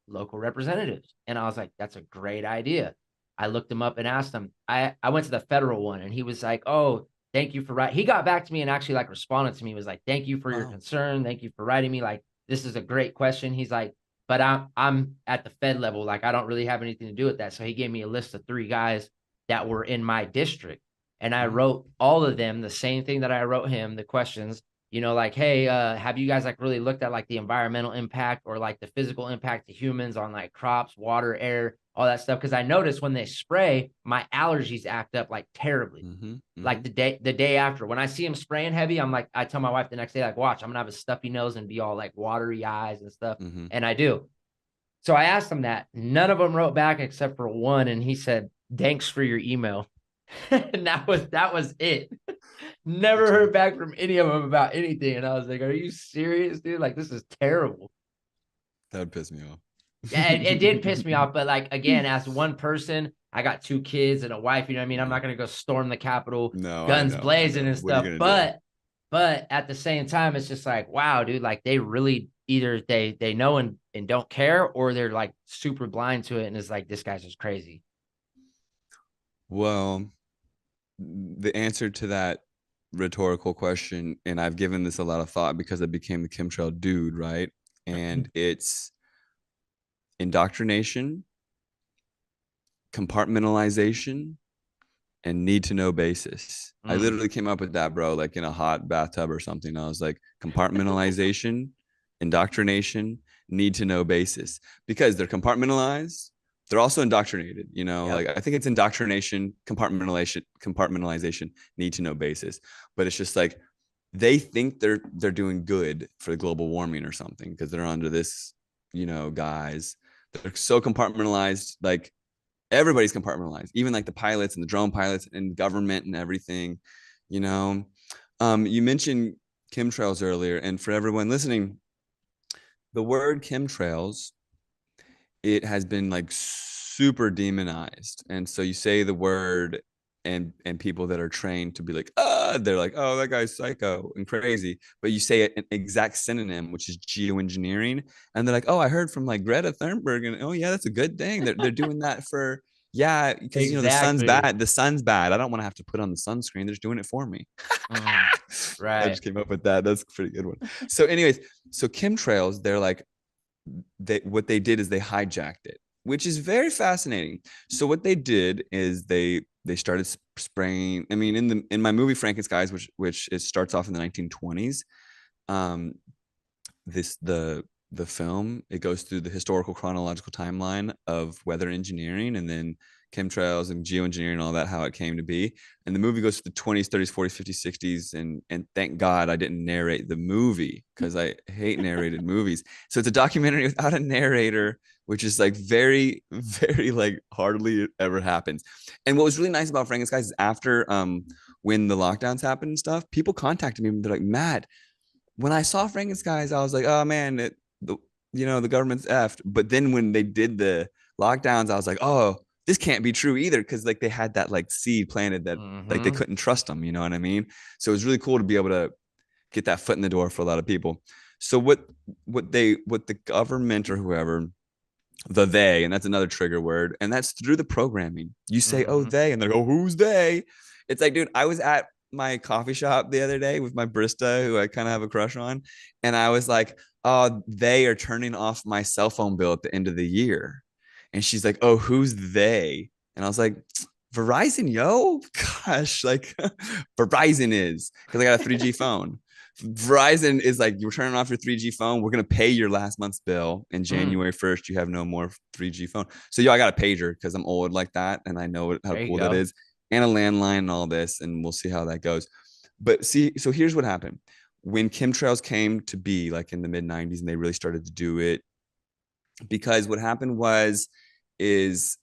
local representatives? And I was like, that's a great idea. I looked him up and asked him. I went to the federal one and he was like, oh, thank you for writing. He got back to me and actually like responded to me. He was like, thank you for your Wow. concern. Thank you for writing me. Like, this is a great question. He's like, but I'm at the Fed level. Like, I don't really have anything to do with that. So he gave me a list of 3 guys that were in my district. And I Wow. wrote all of them the same thing that I wrote him, the questions. like, hey, have you guys like really looked at like the environmental impact or like the physical impact to humans on like crops, water, air, all that stuff? Because I noticed when they spray, my allergies act up like terribly. Mm-hmm, mm-hmm, Like the day after, when I see them spraying heavy, I'm like, I tell my wife the next day, like, watch, I'm gonna have a stuffy nose and be all like watery eyes and stuff, mm-hmm. and I do. So I asked them that. None of them wrote back except for one, and he said, "Thanks for your email." And that was it. Never That's heard right. back from any of them about anything. And I was like, "Are you serious, dude? Like, this is terrible." That would piss me off. Yeah, it did piss me off. But like again, as one person, I got two kids and a wife. You know what I mean? I'm Yeah. not gonna go storm the Capitol, No, I guns know, I blazing know. and What are you stuff. gonna do? But at the same time, it's just like, wow, dude, like they really either they know and don't care, or they're like super blind to it, and it's like this guy's just crazy. Well, the answer to that rhetorical question, and I've given this a lot of thought because I became the chemtrail dude, right? And it's indoctrination, compartmentalization, and need to know basis. I Mm, literally came up with that, bro, like in a hot bathtub or something. I was like, compartmentalization, indoctrination, need to know basis. Because they're compartmentalized, they're also indoctrinated, yep. like I think it's indoctrination, compartmentalization, need to know basis. But it's just like they think they're doing good for the global warming or something because they're under this, guys. They're so compartmentalized, like everybody's compartmentalized, even like the pilots and the drone pilots and government and everything, you know. You mentioned chemtrails earlier, and for everyone listening, the word chemtrails, it has been like super demonized. And so you say the word, and people that are trained to be like, they're like, oh, that guy's psycho and crazy. But you say an exact synonym, which is geoengineering, and they're like, oh, I heard from like Greta Thunberg, and oh yeah, that's a good thing. They're doing that for, yeah, because the sun's Exactly. bad. The sun's bad. I don't want to have to put on the sunscreen. They're just doing it for me. Mm, I right. just came up with that. That's a pretty good one. So, anyways, so chemtrails, they're like, what they did is they hijacked it, which is very fascinating. So what they did is they started spraying. I mean, in my movie Frankenstein, which it starts off in the 1920s. Um, this the film, it goes through the historical chronological timeline of weather engineering and then chemtrails and geoengineering and all that, how it came to be. And the movie goes to the 20s, 30s, 40s, 50s, 60s. And thank God I didn't narrate the movie because I hate narrated movies. So it's a documentary without a narrator, which is like very, very like hardly ever happens. And what was really nice about Frankenstein is after when the lockdowns happened and stuff, people contacted me and they're like, Matt, when I saw Frankenstein, I was like, oh man, the government's effed. But then when they did the lockdowns, I was like, oh, this can't be true either, because like they had that like seed planted that like they Mm-hmm. couldn't trust them. You know what I mean? So it was really cool to be able to get that foot in the door for a lot of people. So what the government or whoever, the they, and that's another trigger word, and that's through the programming. You say, oh, Mm-hmm. they, and they go, who's they? It's like, dude, I was at my coffee shop the other day with my barista who I kind of have a crush on, and I was like, oh, they are turning off my cell phone bill at the end of the year. And she's like, oh, who's they? And I was like, Verizon, yo. Gosh, like Verizon is, because I got a 3G phone. Verizon is like, you're turning off your 3G phone. We're gonna pay your last month's bill, and Mm, January 1st, you have no more 3G phone. So yo, I got a pager because I'm old like that, and I know how there you cool that go. is, and a landline and all this, and we'll see how that goes. But see, so here's what happened when chemtrails came to be, like in the mid 90s, and they really started to do it, because what happened is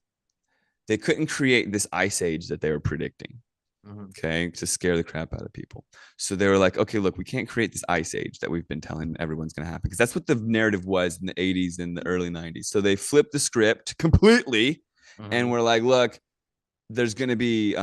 they couldn't create this ice age that they were predicting, Mm-hmm. okay, to scare the crap out of people. So they were like, okay, look, we can't create this ice age that we've been telling everyone's going to happen, because that's what the narrative was in the 80s and the early 90s. So they flipped the script completely, and Mm-hmm. we're like, look, there's going to be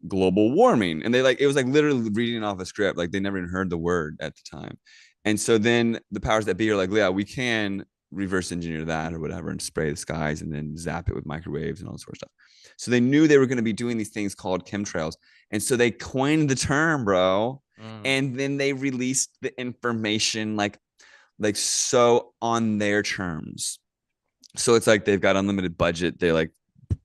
global warming. And they like, it was like literally reading off a script. Like they never even heard the word at the time. And so then the powers that be are like, yeah, we can reverse engineer that or whatever and spray the skies and then zap it with microwaves and all sorts of stuff. So they knew they were going to be doing these things called chemtrails. And so they coined the term, bro. Mm, And then they released the information like so on their terms. So it's like they've got unlimited budget. They like,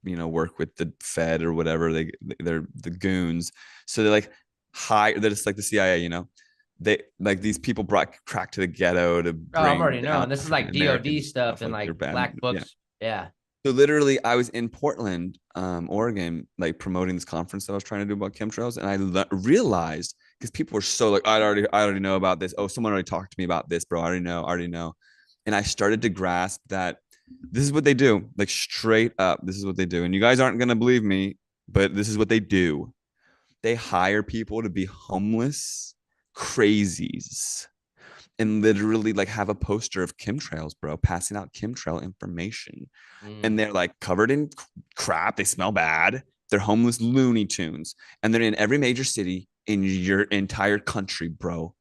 work with the Fed or whatever. They're the goons. So they're like they're just like the CIA. they like these people brought crack to the ghetto to Oh, I'm bring already down knowing. This is like African DOD Americans and stuff stuff and like they're like bad. black Yeah. books. Yeah. So literally, I was in Portland, Oregon, like promoting this conference that I was trying to do about chemtrails, and realized because people were so like, I already know about this. Oh, someone already talked to me about this, bro. I already know. And I started to grasp that this is what they do, like straight up. This is what they do, and you guys aren't gonna believe me, but this is what they do. They hire people to be homeless crazies and literally like have a poster of chemtrails, bro, passing out chemtrail information. And Mm. they're like covered in crap. They smell bad. They're homeless Looney Tunes. And they're in every major city in your entire country, bro.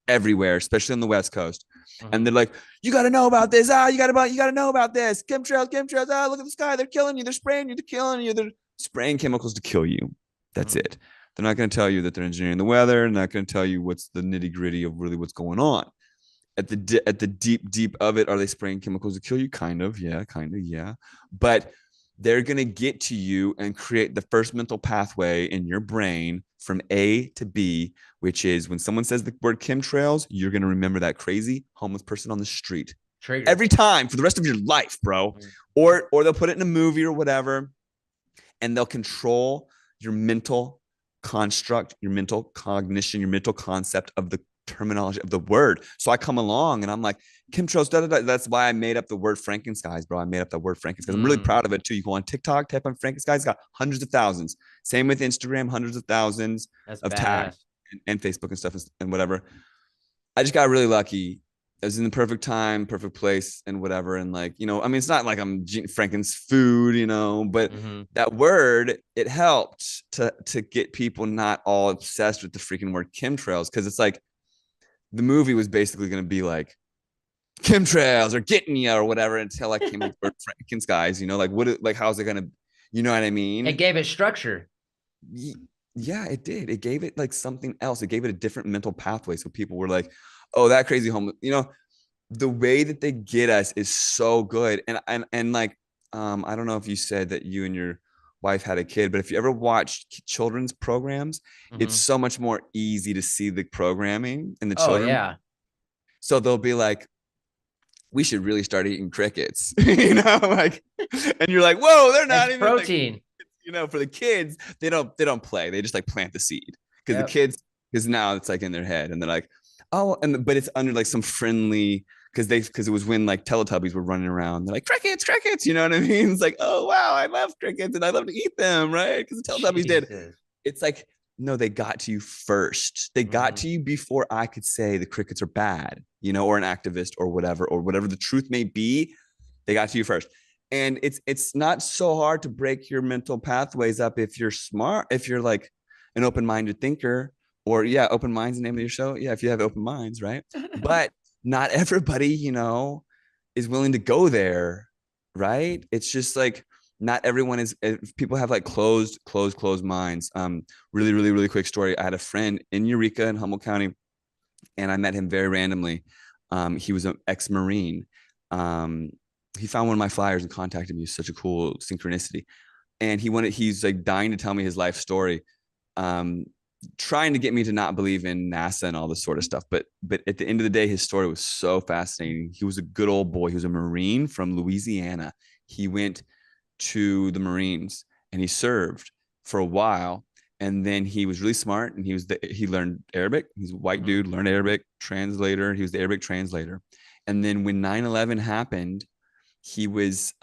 Everywhere, especially on the West Coast. And Mm-hmm. they're like, you got to know about this. You got to know about this. Chemtrails, chemtrails. Look at the sky. They're killing you. They're spraying you. They're killing you. They're spraying chemicals to kill you. That's Mm-hmm. it. They're not going to tell you that they're engineering the weather. They're not going to tell you what's the nitty gritty of really what's going on at the deep of it. Are they spraying chemicals to kill you? Kind of, yeah. But they're going to get to you and create the first mental pathway in your brain from A to B, which is when someone says the word chemtrails, you're going to remember that crazy homeless person on the street Trigger. every time for the rest of your life, bro. Mm. Or they'll put it in a movie or whatever, and they'll control your mental construct, your mental cognition, your mental concept of the terminology of the word. So I come along and I'm like, chemtrails, da, da, da. That's why I made up the word Frankenskies, bro. I made up the word Frankenskies. I'm really Mm. proud of it too. You go on TikTok, type on Frankenskies, it's got hundreds of thousands. Same with Instagram, hundreds of thousands That's of tags badass. and Facebook and stuff and whatever. I just got really lucky. I was in the perfect time, perfect place, and whatever. And like, I mean, it's not like I'm Franken's food, but Mm-hmm. that word, it helped to get people not all obsessed with the freaking word chemtrails. Cause it's like the movie was basically gonna be like chemtrails or getting you or whatever until I came with Franken's guys, like like how's it gonna, you know what I It mean? gave it structure. Yeah, it did. It gave it like something else. It gave it a different mental pathway. So people were like, oh, that crazy homeless, the way that they get us is so good. And like, I don't know if you said that you and your wife had a kid, but if you ever watched children's programs, it's Mm-hmm. so much more easy to see the programming and the Oh children. yeah. So they'll be like, we should really start eating crickets, like, and you're like, whoa, they're It's not even like, protein. for the kids, they don't play. They just like plant the seed because the Yep. kids, because now it's like in their head and they're like, oh, but it's under like some friendly because it was when like Teletubbies were running around. They're like crickets, crickets. You know what I mean? It's like, oh wow, I love crickets and I love to eat them, right? Because the Teletubbies did. Jesus. It's like no, they got to you first. They got Mm-hmm. to you before I could say the crickets are bad, or an activist or whatever the truth may be. They got to you first. And it's not so hard to break your mental pathways up if you're smart, if you're like an open-minded thinker, or yeah, open minds, the name of your show. Yeah, if you have open minds, right? But not everybody, is willing to go there, right? It's just like not everyone is. If people have like closed minds. Really, really, really quick story. I had a friend in Eureka in Humboldt County, and I met him very randomly. He was an ex-Marine. Um, he found one of my flyers and contacted me. It's such a cool synchronicity. And he's like dying to tell me his life story. Um, Trying to get me to not believe in NASA and all this sort of stuff. But at the end of the day, his story was so fascinating. He was a good old boy. He was a Marine from Louisiana. He went to the Marines and he served for a while. And then he was really smart and he learned Arabic. He's a white Mm-hmm. dude, learned Arabic, translator. He was the Arabic translator. And then when 9/11 happened, he was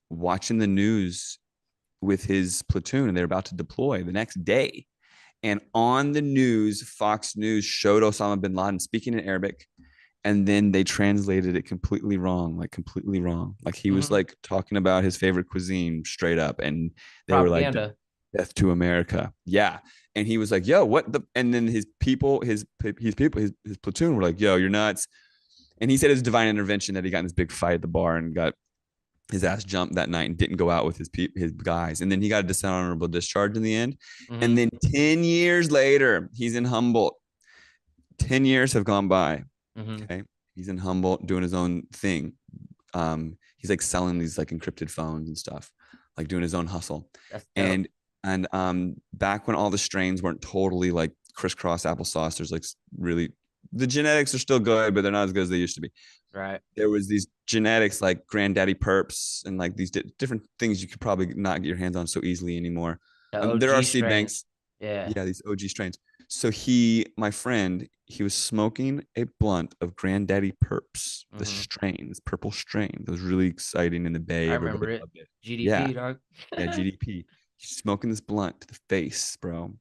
watching the news with his platoon and they're about to deploy the next day. And on the news, Fox News showed Osama bin Laden speaking in Arabic, and then they translated it completely wrong, like completely wrong. Like he was Mm-hmm. like talking about his favorite cuisine straight up, and they were like, Propaganda. "Death to America." Yeah, and he was like, "Yo, what the?" And then his people, his platoon were like, "Yo, you're nuts." And he said it was divine intervention that he got in this big fight at the bar and got his ass jumped that night and didn't go out with his guys. And then he got a dishonorable discharge in the end. And Mm-hmm. then 10 years later, he's in Humboldt. 10 years have gone by. Mm-hmm. Okay. He's in Humboldt doing his own thing. He's like selling these like encrypted phones and stuff, like doing his own hustle. That's dope. And back when all the strains weren't totally like crisscross applesauce. There's like really the genetics are still good, but they're not as good as they used to be. Right. There was these genetics like granddaddy perps and like these different things you could probably not get your hands on so easily anymore. The There are OG seed strains. banks. Yeah. Yeah, these OG strains. So my friend, he was smoking a blunt of Granddaddy Perps, the Hmm. strain, this purple strain. That was really exciting in the I Bay. Everybody remember it. loved it. Yeah, GDP, dog. yeah, GDP. He's smoking this blunt to the face, bro.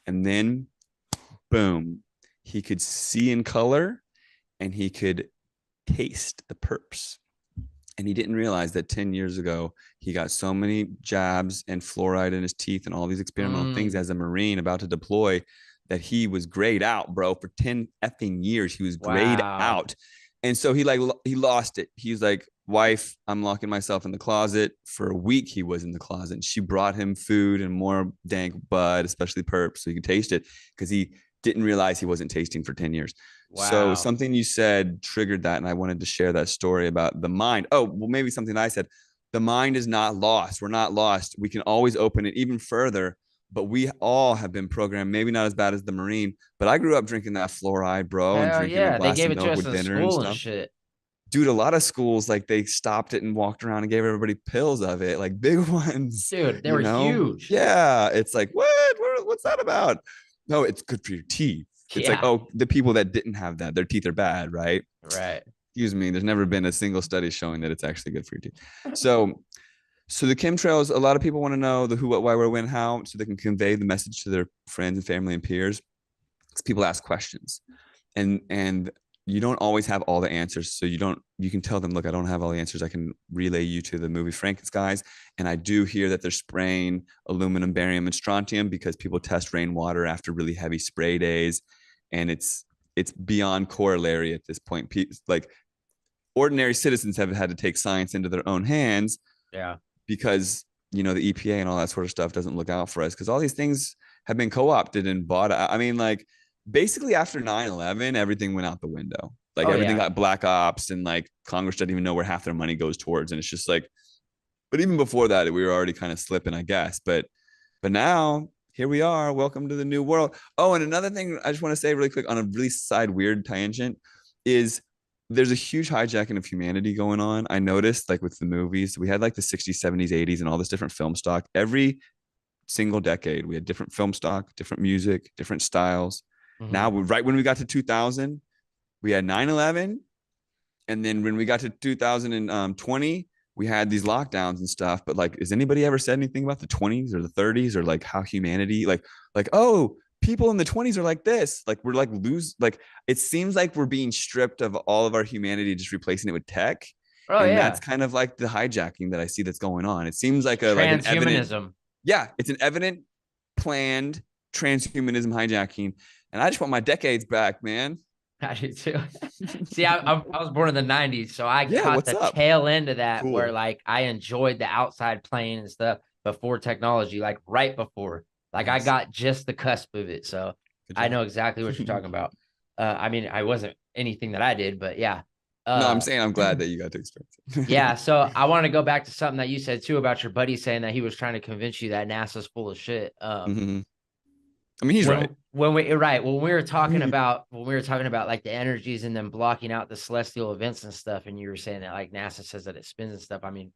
And then, boom, he could see in color and he could taste the perps. And he didn't realize that 10 years ago, he got so many jabs and fluoride in his teeth and all these experimental things Mm, as a Marine about to deploy that he was grayed out, bro. For 10 effing years, he was grayed wow. out. And so he lost it. He's like, wife, I'm locking myself in the closet. For a week, he was in the closet. And she brought him food and more dank bud, especially perp, so he could taste it because he didn't realize he wasn't tasting for 10 years. So Wow. something you said triggered that, and I wanted to share that story about the mind. Oh, well, maybe something I said. The mind is not lost. We're not lost. We can always open it even further, but we all have been programmed, maybe not as bad as the Marine, but I grew up drinking that fluoride, bro, and Hell drinking a yeah. They glass gave of it to milk us with in dinner and school and stuff. shit. Dude, a lot of schools, like they stopped it and walked around and gave everybody pills of it, like big ones, Dude, they you were know? huge. Yeah. It's like, what's that about? No, it's good for your teeth. It's like, Yeah. oh, the people that didn't have that, their teeth are bad, right? Right. Excuse me. There's never been a single study showing that it's actually good for your teeth. So, so the chemtrails, a lot of people want to know the who, what, why, where, when, how, so they can convey the message to their friends and family and peers. Because people ask questions, and you don't always have all the answers. So you can tell them, look, I don't have all the answers. I can relay you to the movie Frankenstein. And I do hear that they're spraying aluminum, barium, and strontium because people test rainwater after really heavy spray days, and it's beyond corollary at this point. Like ordinary citizens have had to take science into their own hands Yeah. because the EPA and all that sort of stuff doesn't look out for us because all these things have been co-opted and bought. I mean, like basically after 9/11, everything went out the window. Like Oh everything yeah. got black ops and like Congress doesn't even know where half their money goes towards. And it's just like, but even before that, we were already kind of slipping, I guess. But now here we are. Welcome to the new world. Oh, and another thing I just want to say really quick on a really side weird tangent is there's a huge hijacking of humanity going on. I noticed like with the movies, we had like the 60s, 70s, 80s, and all this different film stock. Every single decade, we had different film stock, different music, different styles. Hmm. Now, right when we got to 2000, we had 9/11, and then when we got to 2020, we had these lockdowns and stuff. But like, has anybody ever said anything about the 20s or the 30s or like how humanity, like, oh, people in the 20s are like this? Like, we're like like, it seems like we're being stripped of all of our humanity, just replacing it with tech. Oh And yeah. that's kind of like the hijacking that I see that's going on. It seems It's like an evident, transhumanism. yeah, it's an evident, planned transhumanism hijacking. And I just want my decades back, man. I do too. See, I was born in the 90s, so I Yeah, caught what's the up? tail end of that where Cool. like I enjoyed the outside playing and stuff before technology, like right before. Like I Nice. got just the cusp of it. So Good I job. know exactly what you're talking about. I mean, I wasn't anything that I did, but yeah. No, I'm Uh saying I'm glad that you got to experience yeah, it. so I want to go back to something that you said too about your buddy saying that he was trying to convince you that NASA's full of shit. Mhm. I mean, he's right. When we right when we were talking about like the energies and then blocking out the celestial events and stuff, and you were saying that like NASA says that it spins and stuff. I mean,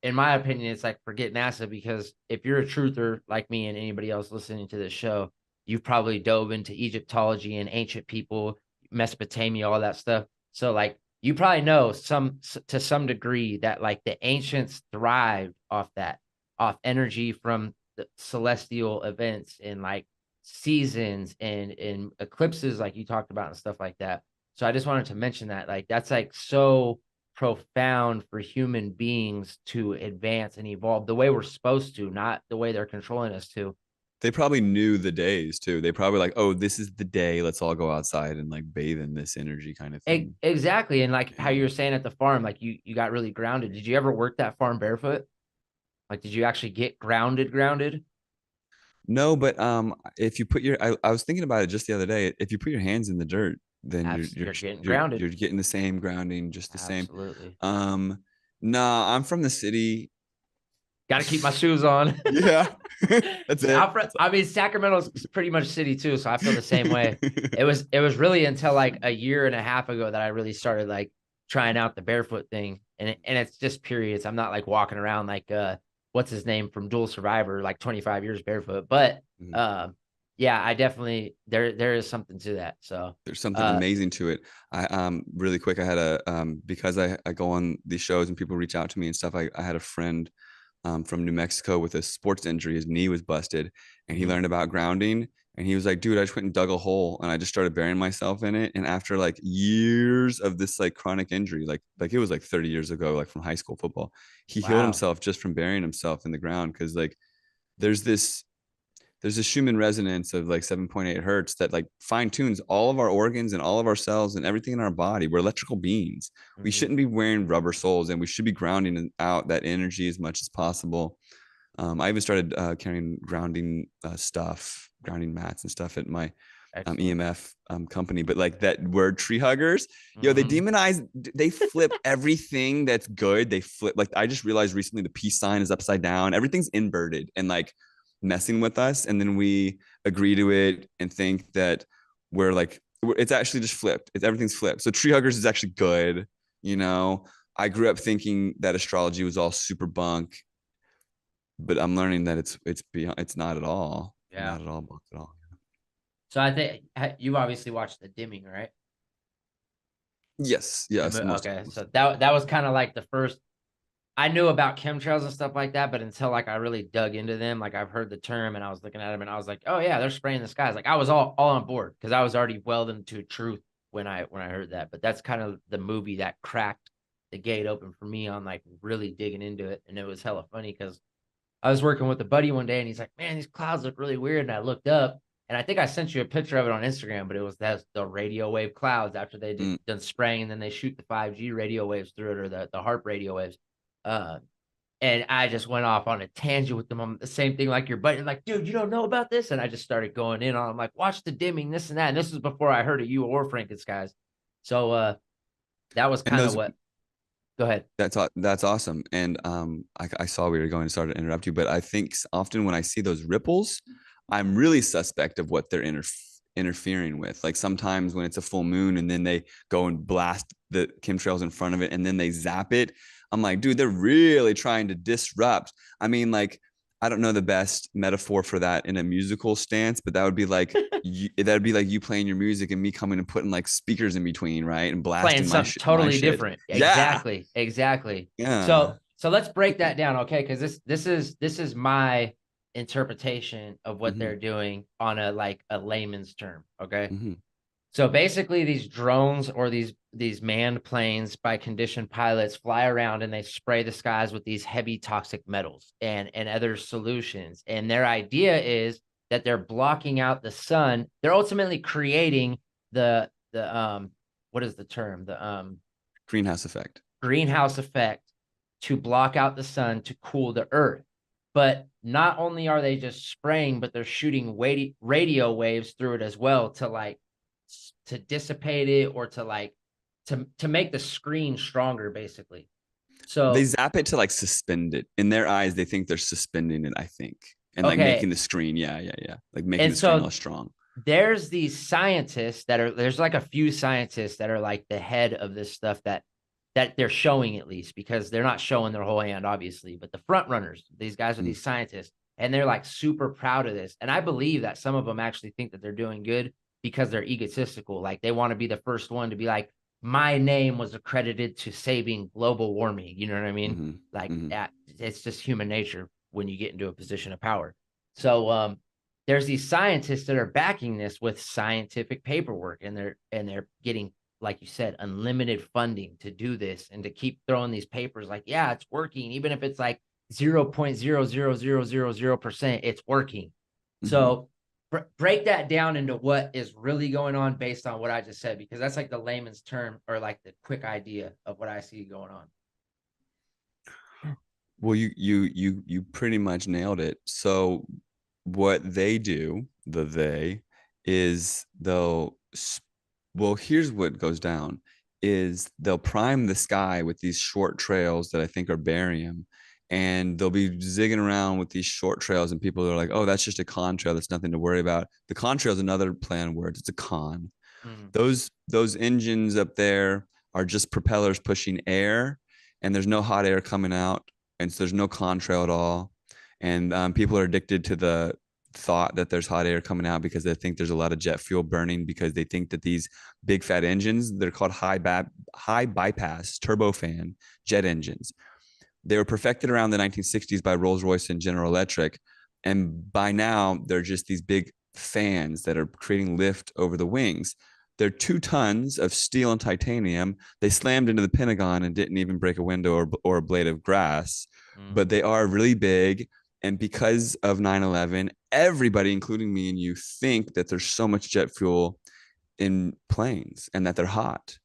in my opinion, it's like forget NASA because if you're a truther like me and anybody else listening to this show, you've probably dove into Egyptology and ancient people, Mesopotamia, all that stuff. So like you probably know to some degree that like the ancients thrived off that off energy from the celestial events and like seasons and eclipses like you talked about and stuff like that. So I just wanted to mention that like that's like so profound for human beings to advance and evolve the way we're supposed to, not the way they're controlling us to. They probably knew the days too. They probably like, oh, this is the day. Let's all go outside and like bathe in this energy kind of thing. Exactly. And like how Yeah. you were saying at the farm, like you got really grounded. Did you ever work that farm barefoot? Like did you actually get grounded? No, but if you put I was thinking about it just the other day. If you put your hands in the dirt, then You're getting grounded. you're getting the same grounding, just the same. Absolutely. Um, no, I'm from the city. Got to keep my shoes on. Yeah, that's it. That's I mean, Sacramento's pretty much city too, so I feel the same way. It was really until like a year and a half ago that I really started like trying out the barefoot thing, and it's just periods. I'm not like walking around like what's his name from Dual Survivor, like 25 years barefoot, but Mhm. um, yeah, I definitely there is something to that. So There's something uh, amazing to it. I really quick, I had a because I go on these shows and people reach out to me and stuff. I had a friend from New Mexico with a sports injury. His knee was busted, and he mhm, learned about grounding. And he was like, "Dude, I just went and dug a hole, and I just started burying myself in it." And after like years of this like chronic injury, like it was like 30 years ago, like from high school football, he healed wow, himself just from burying himself in the ground. Because like there's this there's a Schumann resonance of like 7.8 hertz that like fine tunes all of our organs and all of our cells and everything in our body. We're electrical beings. We mhm, shouldn't be wearing rubber soles, and we should be grounding out that energy as much as possible. I even started carrying grounding stuff, grounding mats and stuff at my excellent, EMF company. But like that word tree huggers, yo, they mhm. demonize, they flip everything that's good. They flip, like, I just realized recently the peace sign is upside down. Everything's inverted and like messing with us. And then we agree to it and think that we're like, it's actually just flipped. Everything's flipped. So tree huggers is actually good. You know, I grew up thinking that astrology was all super bunk, but I'm learning that it's beyond. It's not at all. Yeah. Not at all bunk at all. So I think you obviously watched the dimming, right? Yes, yes, most Okay, most so that was kind of like the first I knew about chemtrails and stuff like that, but until like I really dug into them, like I've heard the term and I was looking at them and I was like, oh yeah, they're spraying the skies. Like I was all on board because I was already well into truth when I heard that. But that's kind of the movie that cracked the gate open for me on like really digging into it. And it was hella funny because I was working with a buddy one day and he's like, man, these clouds look really weird. And I looked up and I think I sent you a picture of it on Instagram, but it was the radio wave clouds after they did mm. done spraying and then they shoot the 5G radio waves through it or the HARP radio waves. Uh, and I just went off on a tangent with them on the same thing like your buddy, like, dude, you don't know about this? And I just started going in on, I'm like, watch the dimming, this and that. And this was before I heard of you or Frankenskies. So that was And kind of those what, go ahead. that's awesome. And I saw we were going to start to interrupt you, but I think often when I see those ripples, I'm really suspect of what they're interfering with. Like sometimes when it's a full moon and then they go and blast the chemtrails in front of it and then they zap it, I'm like, dude, they're really trying to disrupt. I mean, like, I don't know the best metaphor for that in a musical stance, but that would be like that'd be like you playing your music and me coming and putting like speakers in between, right? And Playing blasting something my totally shit. different. Yeah. Exactly. Exactly. Yeah. So let's break that down, okay? Because this is my interpretation of what Hmm. they're doing on a like a layman's term. Okay. Hmm. So basically, these drones or these manned planes by conditioned pilots fly around and they spray the skies with these heavy toxic metals and other solutions. And their idea is that they're blocking out the sun. They're ultimately creating the what is the term? The Greenhouse effect. greenhouse effect to block out the sun to cool the earth. But not only are they just spraying, but they're shooting radio waves through it as well to like to dissipate it or to like to make the screen stronger, basically. They So zap it to like suspend it. In their eyes, they think they're suspending it, I think. And like making okay, the screen, yeah, yeah, yeah. Like making and the screen so less strong. there's these scientists that are there's like a few scientists that are like the head of this stuff that they're showing at least because they're not showing their whole hand obviously, but the front runners, these guys are Mm, these scientists and they're like super proud of this, and I believe that some of them actually think that they're doing good because they're egotistical, like they want to be the first one to be like, my name was accredited to saving global warming, you know what I mean? mm-hmm, Like mm-hmm. that, it's just human nature when you get into a position of power. So there's these scientists that are backing this with scientific paperwork, and they're getting, like you said, unlimited funding to do this and to keep throwing these papers like, yeah, it's working, even if it's like 0.00000%, it's working. Mm-hmm. So break that down into what is really going on based on what I just said, because that's like the layman's term or like the quick idea of what I see going on. Well, you pretty much nailed it. So what they do, they, is well, here's what goes down is they'll prime the sky with these short trails that I think are barium, and they'll be zigging around with these short trails, and people are like, oh, that's just a con trail, that's nothing to worry about. The con trail is another play on words. It's a con. Mm, Those engines up there are just propellers pushing air, and there's no hot air coming out, and so there's no contrail at all. And people are addicted to the thought that there's hot air coming out because they think there's a lot of jet fuel burning, because they think that these big fat engines, they're called high bypass turbofan jet engines. They were perfected around the 1960s by Rolls-Royce and General Electric, and by now they're just these big fans that are creating lift over the wings. They're 2 tons of steel and titanium. They slammed into the Pentagon and didn't even break a window or a blade of grass, mm, but they are really big. And because of 9/11, everybody, including me and you, think that there's so much jet fuel in planes and that they're hot,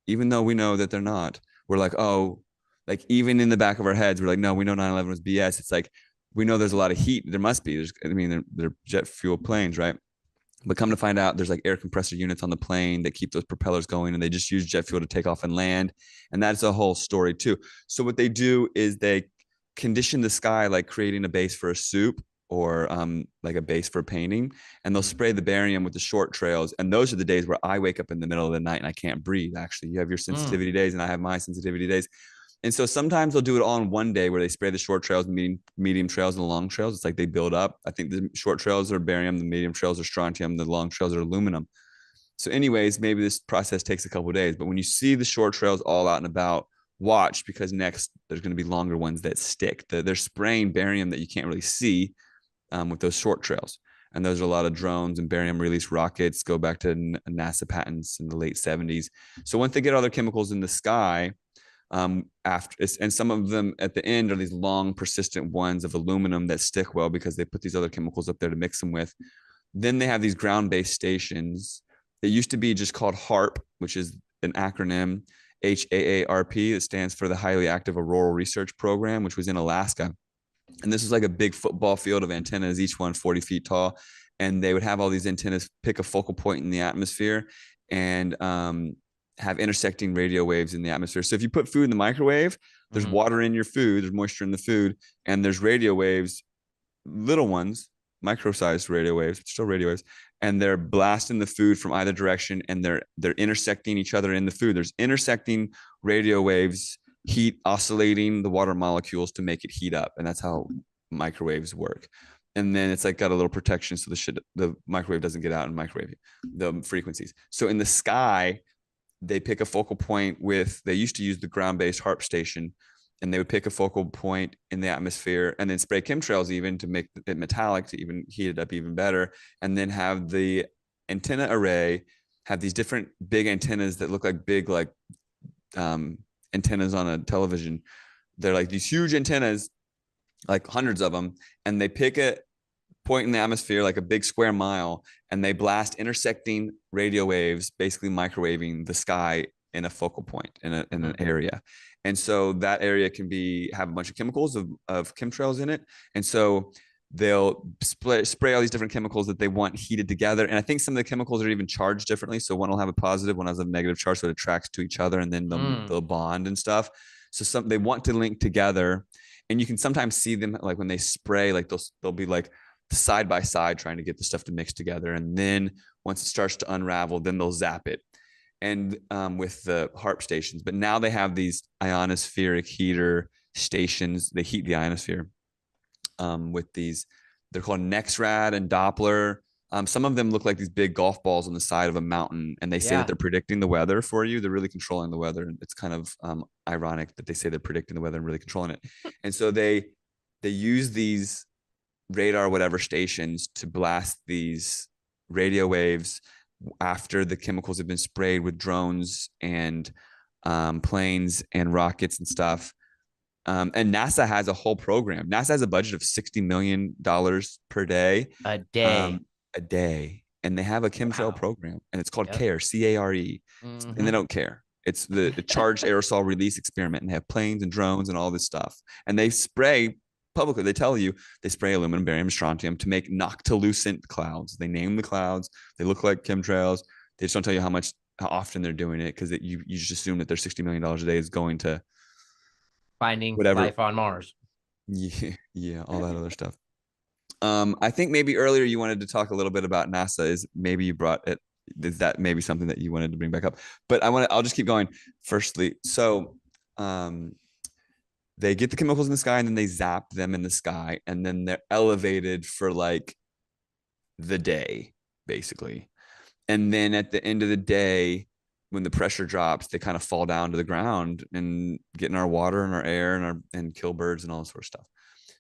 even though we know that they're not. We're like, oh, like even in the back of our heads, we're like, no, we know 9/11 was BS. It's like, we know there's a lot of heat. There must be. I mean, they're jet fuel planes, right? But come to find out, there's like air compressor units on the plane that keep those propellers going, and they just use jet fuel to take off and land. And that's a whole story too. So what they do is they condition the sky like creating a base for a soup, or like a base for painting, and they'll mm, spray the barium with the short trails. And those are the days where I wake up in the middle of the night and I can't breathe. Actually, you have your mm, sensitivity days, and I have my sensitivity days. And so sometimes they'll do it all in one day where they spray the short trails, medium trails, and the long trails. It's like they build up. I think the short trails are barium, the medium trails are strontium, the long trails are aluminum. So, anyways, maybe this process takes a couple of days, but when you see the short trails all out and about, watch, because next there's going to be longer ones that stick. They're spraying barium that you can't really see with those short trails. And those are a lot of drones and barium release rockets, go back to NASA patents in the late 70s. So once they get all their chemicals in the sky, after, and some of them at the end are these long persistent ones of aluminum that stick well because they put these other chemicals up there to mix them with. Then they have these ground-based stations. It used to be just called HARP, which is an acronym, HAARP. It stands for the Highly Active Auroral Research Program, which was in Alaska. And this was like a big football field of antennas, each one 40 feet tall. And they would have all these antennas pick a focal point in the atmosphere, and have intersecting radio waves in the atmosphere. So if you put food in the microwave, there's mm, water in your food, there's moisture in the food, and there's radio waves, little ones, micro-sized radio waves, still radio waves, and they're blasting the food from either direction, and they're intersecting each other in the food. There's intersecting radio waves, heat oscillating the water molecules to make it heat up, and that's how microwaves work. And then it's like got a little protection so the microwave doesn't get out and microwave the frequencies. So in the sky, they pick a focal point with, they used to use the ground-based HARP station, and they would pick a focal point in the atmosphere and then spray chemtrails even to make it metallic, to even heat it up even better, and then have the antenna array have these different big antennas that look like big, like antennas on a television. They're like these huge antennas, like hundreds of them, and they pick a point in the atmosphere, like a big square mile, and they blast intersecting radio waves, basically microwaving the sky in a focal point in an mm, area. And so that area can have a bunch of chemicals of chemtrails in it. And so they'll spray all these different chemicals that they want heated together. And I think some of the chemicals are even charged differently. So one will have a positive, one has a negative charge, so it attracts to each other, and then mm. they'll bond and stuff. So they want to link together. And you can sometimes see them like when they spray, like they'll be like side by side trying to get the stuff to mix together. And then once it starts to unravel, then they'll zap it. And with the HARP stations, but now they have these ionospheric heater stations. They heat the ionosphere with these. They're called NexRad and Doppler. Some of them look like these big golf balls on the side of a mountain, and they say that Yeah. they're predicting the weather for you. They're really controlling the weather. It's kind of ironic that they say they're predicting the weather and really controlling it. And so they use these radar whatever stations to blast these radio waves after the chemicals have been sprayed with drones and planes and rockets and stuff. And NASA has a whole program. NASA has a budget of $60 million per day, A day. um, a day, and they have a chemtrail Wow. program, and it's called Yep. CARE, CARE, and they Mm-hmm. don't care. It's the charged aerosol release experiment, and they have planes and drones and all this stuff, and they spray publicly. They tell you they spray aluminum, barium, strontium to make noctilucent clouds. They name the clouds. They look like chemtrails. They just don't tell you how often they're doing it, because you just assume that their $60 million a day is going to Finding whatever. life on Mars. Yeah, yeah, all that other stuff. I think maybe earlier you wanted to talk a little bit about NASA. Is maybe you brought it? Is that maybe something that you wanted to bring back up? But I'll just keep going. Firstly, so um, they get the chemicals in the sky and then they zap them in the sky, and then they're elevated for like the day, basically. And then at the end of the day, when the pressure drops, they kind of fall down to the ground and get in our water and our air and kill birds and all that sort of stuff.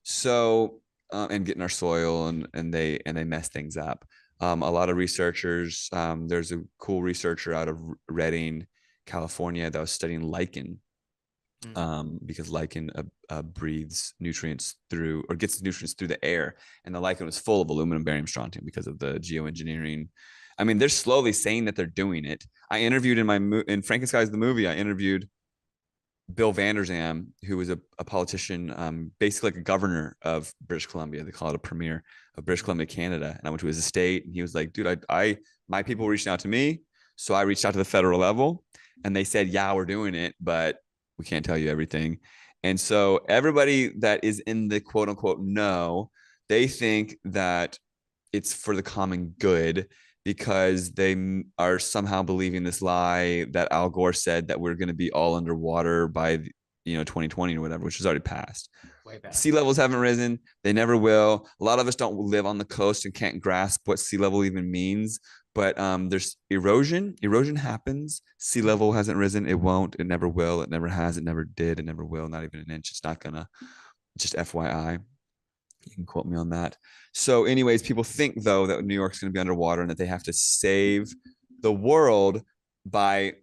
So and get in our soil and they mess things up. A lot of researchers. There's a cool researcher out of Redding, California, that was studying lichen, Mm. because lichen breathes nutrients through or gets nutrients through the air, and the lichen was full of aluminum, barium, strontium because of the geoengineering. I mean, they're slowly saying that they're doing it. I interviewed in Frankenstein's the movie. I interviewed Bill Vanderzam, who was a politician, basically like a governor of British Columbia. They call it a premier of British Columbia, Canada. And I went to his estate, and he was like, "Dude, my people reached out to me, so I reached out to the federal level, and they said, yeah, we're doing it, but we can't tell you everything." And so everybody that is in the quote unquote no, they think that it's for the common good because they are somehow believing this lie that Al Gore said that we're going to be all underwater by 2020 or whatever, which is already passed. Way Sea past. levels haven't risen. They never will. A lot of us don't live on the coast and can't grasp what sea level even means. But there's erosion. Erosion happens. Sea level hasn't risen. It won't. It never will. It never has. It never did. It never will. Not even an inch. It's not gonna. Just FYI. You can quote me on that. So, anyways, people think though that New York's going to be underwater and that they have to save the world by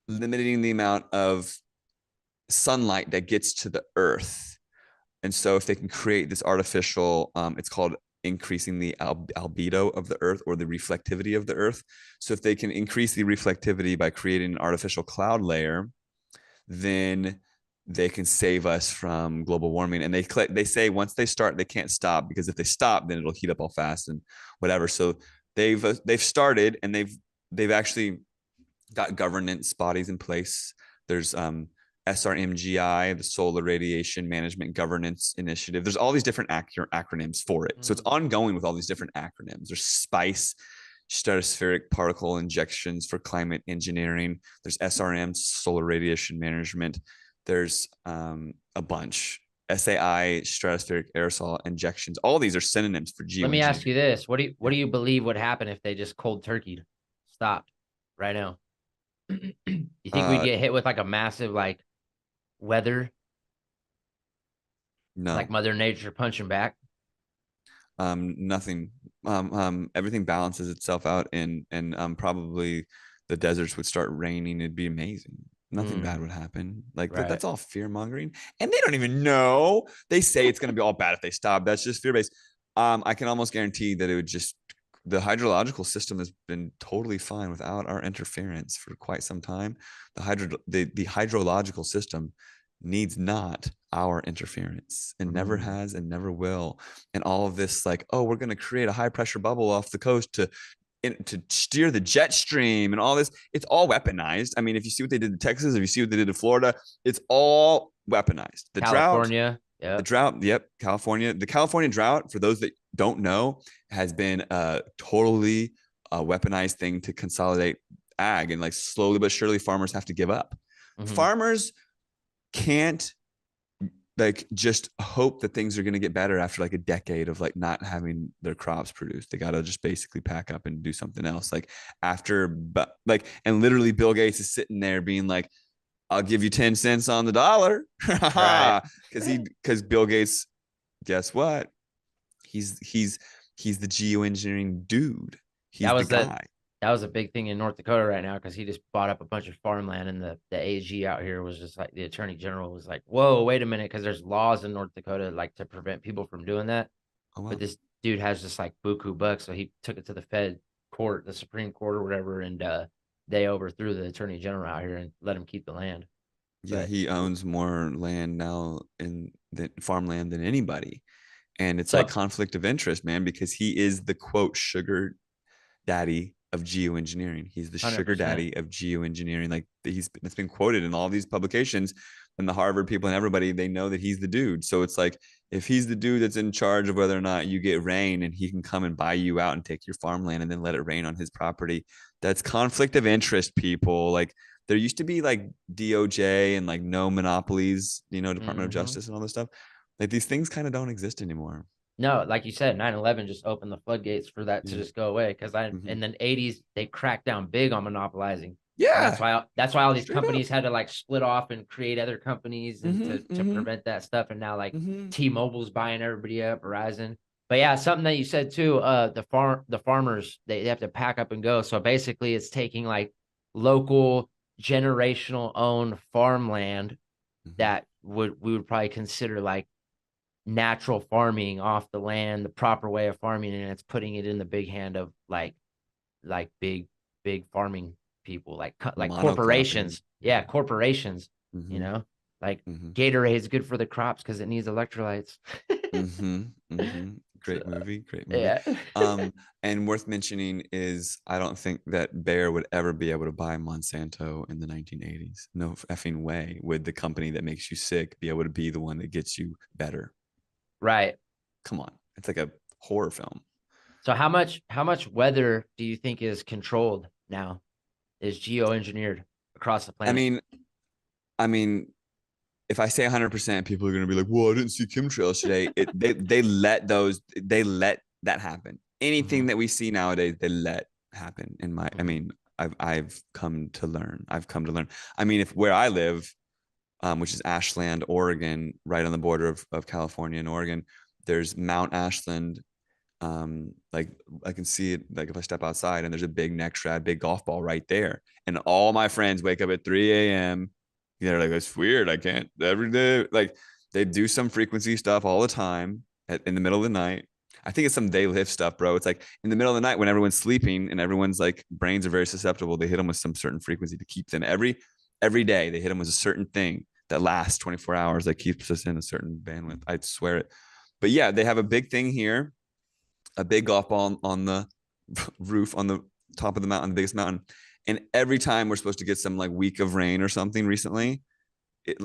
limiting the amount of sunlight that gets to the earth. And so, if they can create this artificial, it's called increasing the albedo of the earth or the reflectivity of the earth. So, if they can increase the reflectivity by creating an artificial cloud layer, then they can save us from global warming. And they say once they start, they can't stop, because if they stop, then it'll heat up all fast and whatever. So they've started, and they've actually got governance bodies in place. There's SRMGI, the Solar Radiation Management Governance Initiative. There's all these different acronyms for it. So it's Mm. ongoing with all these different acronyms. There's SPICE, stratospheric particle injections for climate engineering. There's SRM, solar radiation management. There's a bunch. SAI, stratospheric aerosol injections. All these are synonyms for Let me ask geoengineering. you this: what Yeah. do you believe would happen if they just cold turkeyed, stopped right now? You think we'd Uh, get hit with like a massive like weather, like no. Mother Nature punching back? Nothing. Everything balances itself out, and probably the deserts would start raining. It'd be amazing. Nothing Mm, bad would happen. Like right. that's all fear mongering, and they don't even know. They say it's going to be all bad if they stop. That's just fear based. I can almost guarantee that it would just the hydrological system has been totally fine without our interference for quite some time. The hydrological system needs not our interference and never Mm. has and never will. And all of this, like, oh, we're going to create a high pressure bubble off the coast to steer the jet stream and all this. It's all weaponized. I mean, if you see what they did to Texas, if you see what they did to Florida, it's all weaponized. California. The Yep. drought, yep, California. The California drought, for those that don't know, has been a totally weaponized thing to consolidate ag, and like slowly but surely, farmers have to give up. Hmm. Farmers can't like just hope that things are going to get better after like a decade of like not having their crops produced. They got to just basically pack up and do something else. Like after, but like, and literally Bill Gates is sitting there being like, I'll give you 10 cents on the dollar. Right. Because Bill Gates, guess what? He's, he's, he's the geoengineering dude. That He's the was that. guy. That was a big thing in North Dakota right now because he just bought up a bunch of farmland, and the AG out here was just like the attorney general was like, "Whoa, wait a minute," because there's laws in North Dakota like to prevent people from doing that. Oh, But well. this dude has just like buku bucks, so he took it to the Fed court, the Supreme Court or whatever, and they overthrew the attorney general out here and let him keep the land. Yeah, But he owns more land now in the farmland than anybody. And it's like so conflict of interest, man, because he is the quote sugar daddy of geoengineering. He's the sugar 100%. daddy of geoengineering. Like it's been quoted in all these publications, and the Harvard people and everybody, they know that he's the dude. So it's like if he's the dude that's in charge of whether or not you get rain, and he can come and buy you out and take your farmland and then let it rain on his property, that's conflict of interest, people. Like there used to be like DOJ and like no monopolies, Department of Hmm. Justice and all this stuff. Like these things kind of don't exist anymore. No, like you said, 9/11 just opened the floodgates for that to Yeah. just go away. Because Mm-hmm. in the 80s they cracked down big on monopolizing, and Yeah. that's why all these Straight up. companies had to like split off and create other companies and Mm-hmm. to Mm-hmm. prevent that stuff. And now like Mm-hmm. T-Mobile's buying everybody up, Verizon. But yeah, something that you said too, the farmers they have to pack up and go. So basically it's taking like local generational owned farmland Mm-hmm. that we would probably consider like natural farming off the land, the proper way of farming, and it's putting it in the big hand of like big farming people, like Monocropping. corporations. Yeah. Yeah, corporations. You Mm-hmm. know, like Mm-hmm. Gatorade's good for the crops because it needs electrolytes. Mm-hmm. Mm-hmm. So, Great movie. Great movie. yeah. Um, and worth mentioning is I don't think that Bayer would ever be able to buy Monsanto in the 1980s. No effing way would the company that makes you sick be able to be the one that gets you better. Right. Come on. It's like a horror film. So how much weather do you think is controlled now? Is geoengineered across the I planet? mean, I mean, if I say 100%, people are going to be like, "Well, I didn't see chemtrails today." They let that happen. Anything Hmm. that we see nowadays, they let happen. I Hmm. mean, I've come to learn. I've come to learn. I mean, if where I live, which is Ashland, Oregon, right on the border of California and Oregon, there's Mount Ashland. Like I can see it, like if I step outside and there's a big neck shroud, big golf ball right there, and all my friends wake up at 3 a.m. They're like, it's weird. I can't every day. Like they do some frequency stuff all the time in the middle of the night. I think it's some day lift stuff, bro. It's like in the middle of the night when everyone's sleeping and everyone's like brains are very susceptible. They hit them with some certain frequency to keep them every day. They hit them with a certain thing that lasts 24 hours that keeps us in a certain bandwidth. I swear it. But yeah, they have a big thing here, a big golf ball on the roof on the top of the mountain, the biggest mountain. And every time we're supposed to get some like week of rain or something recently, it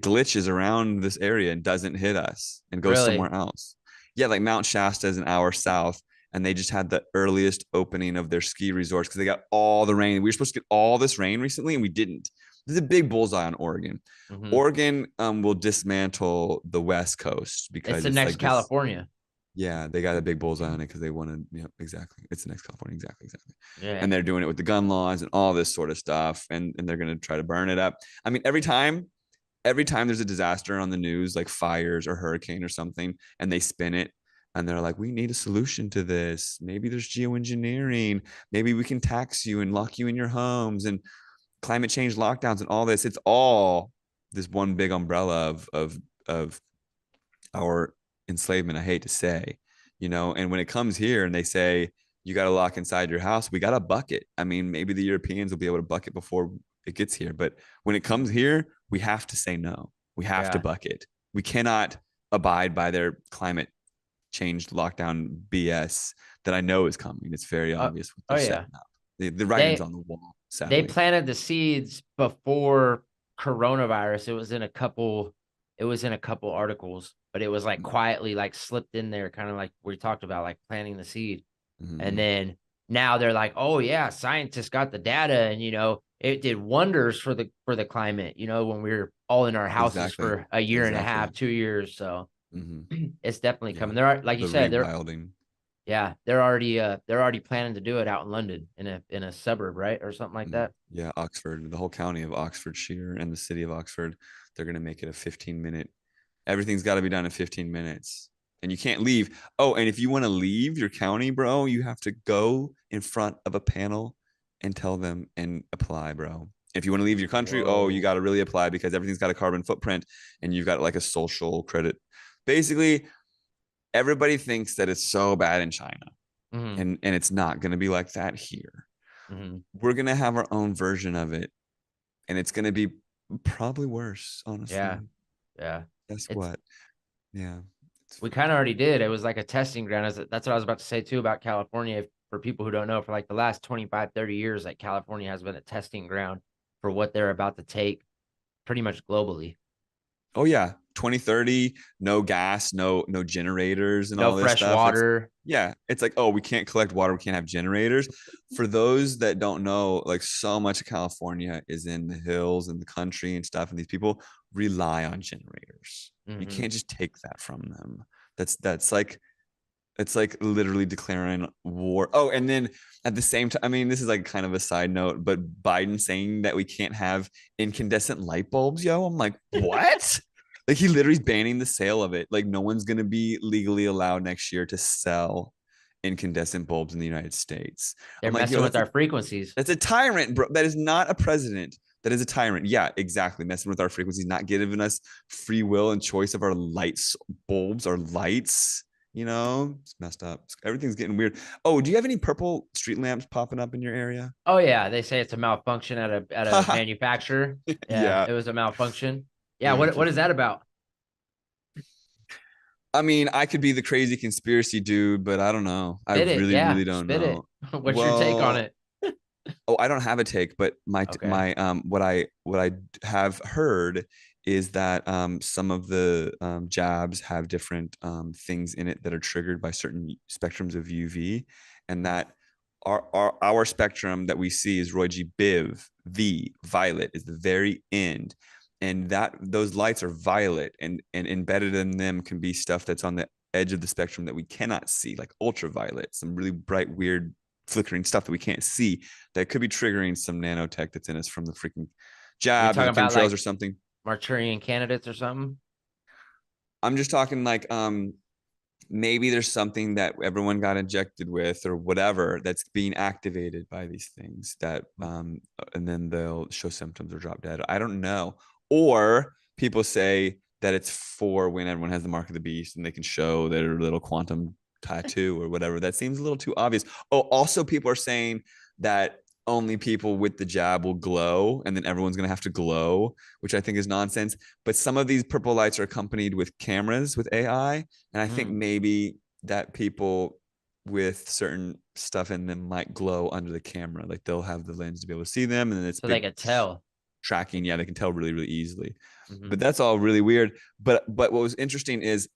glitches around this area and doesn't hit us and goes Really? somewhere else. Yeah, like Mount Shasta is an hour south, and they just had the earliest opening of their ski resorts because they got all the rain. We were supposed to get all this rain recently, and we didn't. There's a big bullseye on Oregon. Hmm. Oregon will dismantle the West Coast It's because the it's next like this. California. Yeah, they got a big bullseye on it because they wanted, yeah, exactly. It's the next California, exactly, exactly. Yeah. And they're doing it with the gun laws and all this sort of stuff, and they're gonna try to burn it up. I mean, every time there's a disaster on the news, like fires or hurricane or something, and they spin it, and they're like, "We need a solution to this. Maybe there's geoengineering. Maybe we can tax you and lock you in your homes and climate change lockdowns and all this." It's all this one big umbrella of our enslavement, I hate to say, and when it comes here and they say you got to lock inside your house, we got to bucket. I mean, maybe the Europeans will be able to bucket before it gets here, but when it comes here, we have to say no. We have to Yeah. bucket. We cannot abide by their climate change lockdown BS that I know is coming. It's very Oh, obvious what oh they're yeah. setting up. The writing's They on the wall, they sadly. planted the seeds before coronavirus. It was in a couple articles, but it was like quietly like slipped in there, kind of like we talked about, like planting the seed. And Mm-hmm. then now they're like, oh yeah, scientists got the data, and it did wonders for the climate, when we were all in our houses Exactly. for a year and a half, Exactly. 2 years. So Mm-hmm. it's definitely Yeah. coming. There are, like you The said, rewilding. yeah, they're already planning to do it out in London in a suburb, right? Or something like that. Yeah, Oxford, the whole county of Oxfordshire and the city of Oxford, they're going to make it a 15-minute. Everything's got to be done in 15 minutes. And you can't leave. Oh, and if you want to leave your county, bro, you have to go in front of a panel and tell them and apply, bro. If you want to leave your country, oh, you Whoa. got to really apply because everything's got a carbon footprint and you've got like a social credit. Basically, everybody thinks that it's so bad in China, Hmm. and it's not going to be like that here. Hmm. We're going to have our own version of it, and it's going to be probably worse, Yeah. honestly. Yeah. Guess It's what? Yeah, it's We funny. kind of already did. It was like a testing ground. That's what I was about to say too about California. for people who don't know, for like the last 25, 30 years, like California has been a testing ground for what they're about to take pretty much globally. Oh yeah, 2030, no gas, no generators and No all this fresh stuff. It's water. yeah, it's like, oh, we can't collect water, we can't have generators. For those that don't know, like so much of California is in the hills and the country and stuff, and these people rely on generators. You Mm-hmm. can't just take that from them. That's like it's like literally declaring war. Oh, and then at the same time, I mean, this is like kind of a side note, but Biden saying that we can't have incandescent light bulbs, yo, I'm like, what? Like he literally is banning the sale of it. Like no one's gonna be legally allowed next year to sell incandescent bulbs in the United States. They're I'm like, yo, messing with our frequencies. that's a tyrant, bro. That is not a president. That is a tyrant. Yeah, exactly. Messing with our frequencies, not giving us free will and choice of our lights, bulbs, our lights. It's messed up. Everything's getting weird. Oh, do you have any purple street lamps popping up in your area? Oh yeah, they say it's a malfunction at a manufacturer. Yeah, Yeah, it was a malfunction. Yeah, very what is confused. that about? I mean, I could be the crazy conspiracy dude, but I don't know. I Spit it. really, Yeah, really don't spit it. know. What's your take on Well, it? oh, I don't have a take, but Okay. my what I have heard is that some of the jabs have different things in it that are triggered by certain spectrums of UV, and that our spectrum that we see is Roy G. Biv V violet is the very end, and that those lights are violet, and embedded in them can be stuff that's on the edge of the spectrum that we cannot see, like ultraviolet, some really bright, weird flickering stuff that we can't see that could be triggering some nanotech that's in us from the freaking Are we jabs or talking the about chemtrails like or something. Marchurian candidates or something? I'm just talking like maybe there's something that everyone got injected with or whatever that's being activated by these things that and then they'll show symptoms or drop dead. I don't know. Or people say that it's for when everyone has the mark of the beast and they can show their little quantum tattoo or whatever. That seems a little too obvious. Oh, also people are saying that only people with the jab will glow and then everyone's going to have to glow, which I think is nonsense. But some of these purple lights are accompanied with cameras with AI, and I think Mm. maybe that people with certain stuff in them might glow under the camera. Like they'll have the lens to be able to see them, and then it's So they big could tell. tracking. Yeah, they can tell really, really easily. Hmm. But that's all really weird. But what was interesting is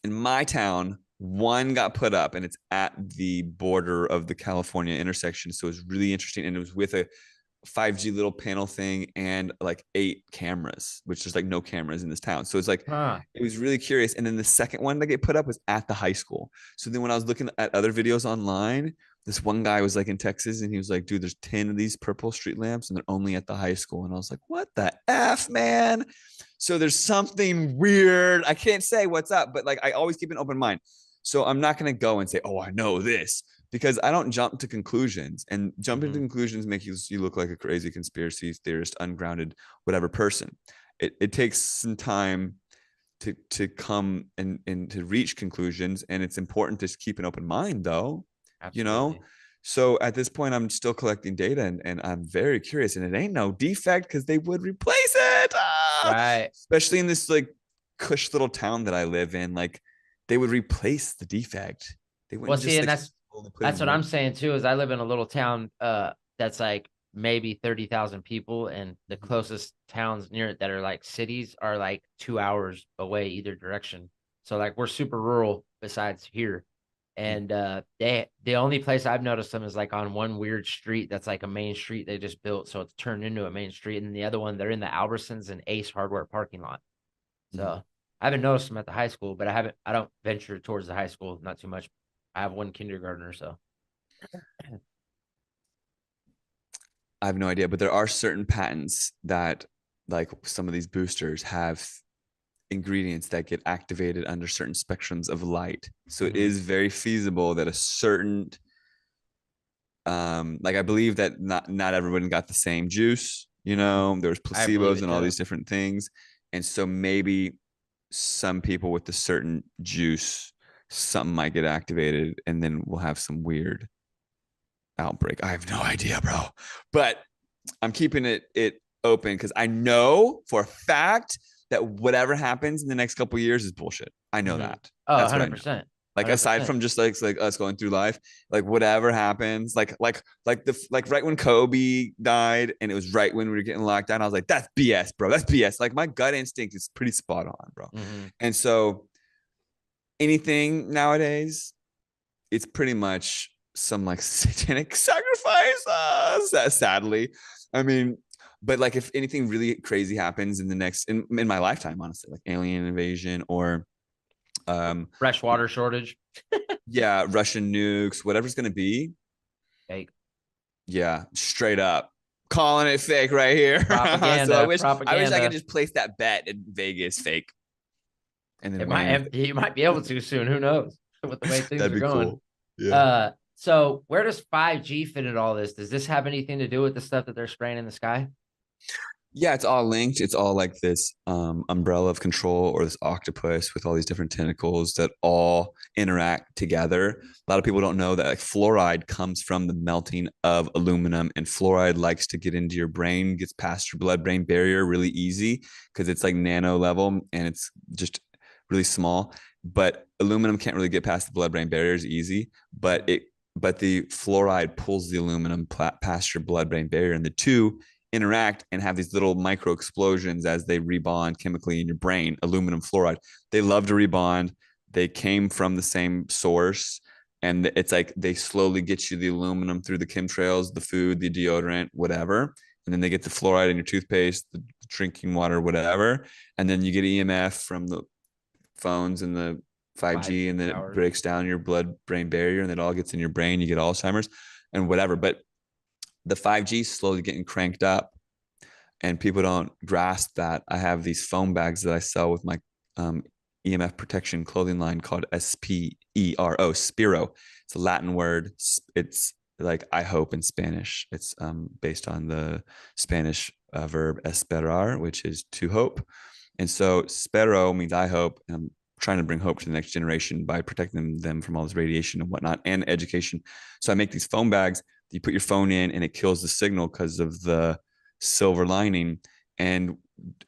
in my town, one got put up and it's at the border of the California intersection. So it was really interesting. And it was with a 5G little panel thing and like 8 cameras, which is like no cameras in this town. So it's like, Huh. it was really curious. And then the second one that get put up was at the high school. So then when I was looking at other videos online, this one guy was like in Texas and he was like, dude, there's 10 of these purple street lamps and they're only at the high school. And I was like, what the F, man? So there's something weird. I can't say what's up, but like I always keep an open mind. So I'm not going to go and say, oh, I know this because I don't jump to conclusions, and jumping to Hmm. conclusions make you look like a crazy conspiracy theorist, ungrounded, whatever person. It takes some time to come and to reach conclusions, and it's important to keep an open mind though, you know. Absolutely. So at this point I'm still collecting data, and I'm very curious, and it ain't no defect because they would replace it. Right. Especially in this like cush little town that I live in, like they would replace the defect. They Well, wouldn't see, just and like that's slowly put that's in what there. I'm saying too. Is I live in a little town that's like maybe 30,000 people, and the closest towns near it that are like cities are like 2 hours away either direction. So like we're super rural besides here. And the only place I've noticed them is like on one weird street that's like a main street they just built, so it's turned into a main street. And the other one, they're in the Albertsons and Ace Hardware parking lot. Mhm. So I haven't noticed them at the high school, but I don't venture towards the high school, not too much. I have one kindergartner, so I have no idea, but there are certain patents that, like some of these boosters, have ingredients that get activated under certain spectrums of light. So it mm-hmm. is very feasible that a certain, like I believe that not everyone got the same juice. Mm-hmm. There was I believe placebos it and all too. these different things, and so maybe some people with a certain juice, something might get activated, and then we'll have some weird outbreak. I have no idea, bro. But I'm keeping it open because I know for a fact that whatever happens in the next couple of years is bullshit. I know Mm-hmm. that. Oh, That's what I know. 100%. Like aside 100%. from just like us going through life, like whatever happens, like right when Kobe died, and it was right when we were getting locked down, I was like, that's BS, bro. That's BS. Like my gut instinct is pretty spot on, bro. Hmm. And so anything nowadays, it's pretty much some like satanic sacrifice. Sadly, I mean, but like if anything really crazy happens in the next in my lifetime, honestly, like alien invasion or um Fresh water shortage. yeah, Russian nukes, whatever's gonna be, Fake. yeah, straight up calling it fake right here. So Propaganda. I wish I could Propaganda. just place that bet in Vegas fake and then It win. might you might be able to soon. Who knows? With the way things That'd are be going. cool. Yeah. So where does 5G fit in all this? Does this have anything to do with the stuff that they're spraying in the sky? Yeah, it's all linked. It's all like this umbrella of control or this octopus with all these different tentacles that all interact together. A lot of people don't know that like fluoride comes from the melting of aluminum, and fluoride likes to get into your brain, gets past your blood-brain barrier really easy because it's like nano level and it's just really small. But aluminum can't really get past the blood-brain barriers easy, but the fluoride pulls the aluminum past your blood-brain barrier, and the two interact and have these little micro explosions as they rebond chemically in your brain. Aluminum fluoride, they love to rebond. They came from the same source, and it's like they slowly get you the aluminum through the chemtrails, the food, the deodorant, whatever, and then they get the fluoride in your toothpaste, the drinking water, whatever, and then you get EMF from the phones and the 5G, 5G and then it towers. breaks down your blood brain barrier, and it all gets in your brain. You get Alzheimer's and whatever. But the 5G is slowly getting cranked up, and people don't grasp that. I have these foam bags that I sell with my um, EMF protection clothing line called SPERO, Spiro. It's a Latin word. It's like I hope in Spanish. It's based on the Spanish verb esperar, which is to hope. And so spero means I hope. And I'm trying to bring hope to the next generation by protecting them from all this radiation and whatnot and education. So I make these foam bags. You put your phone in and it kills the signal because of the silver lining. And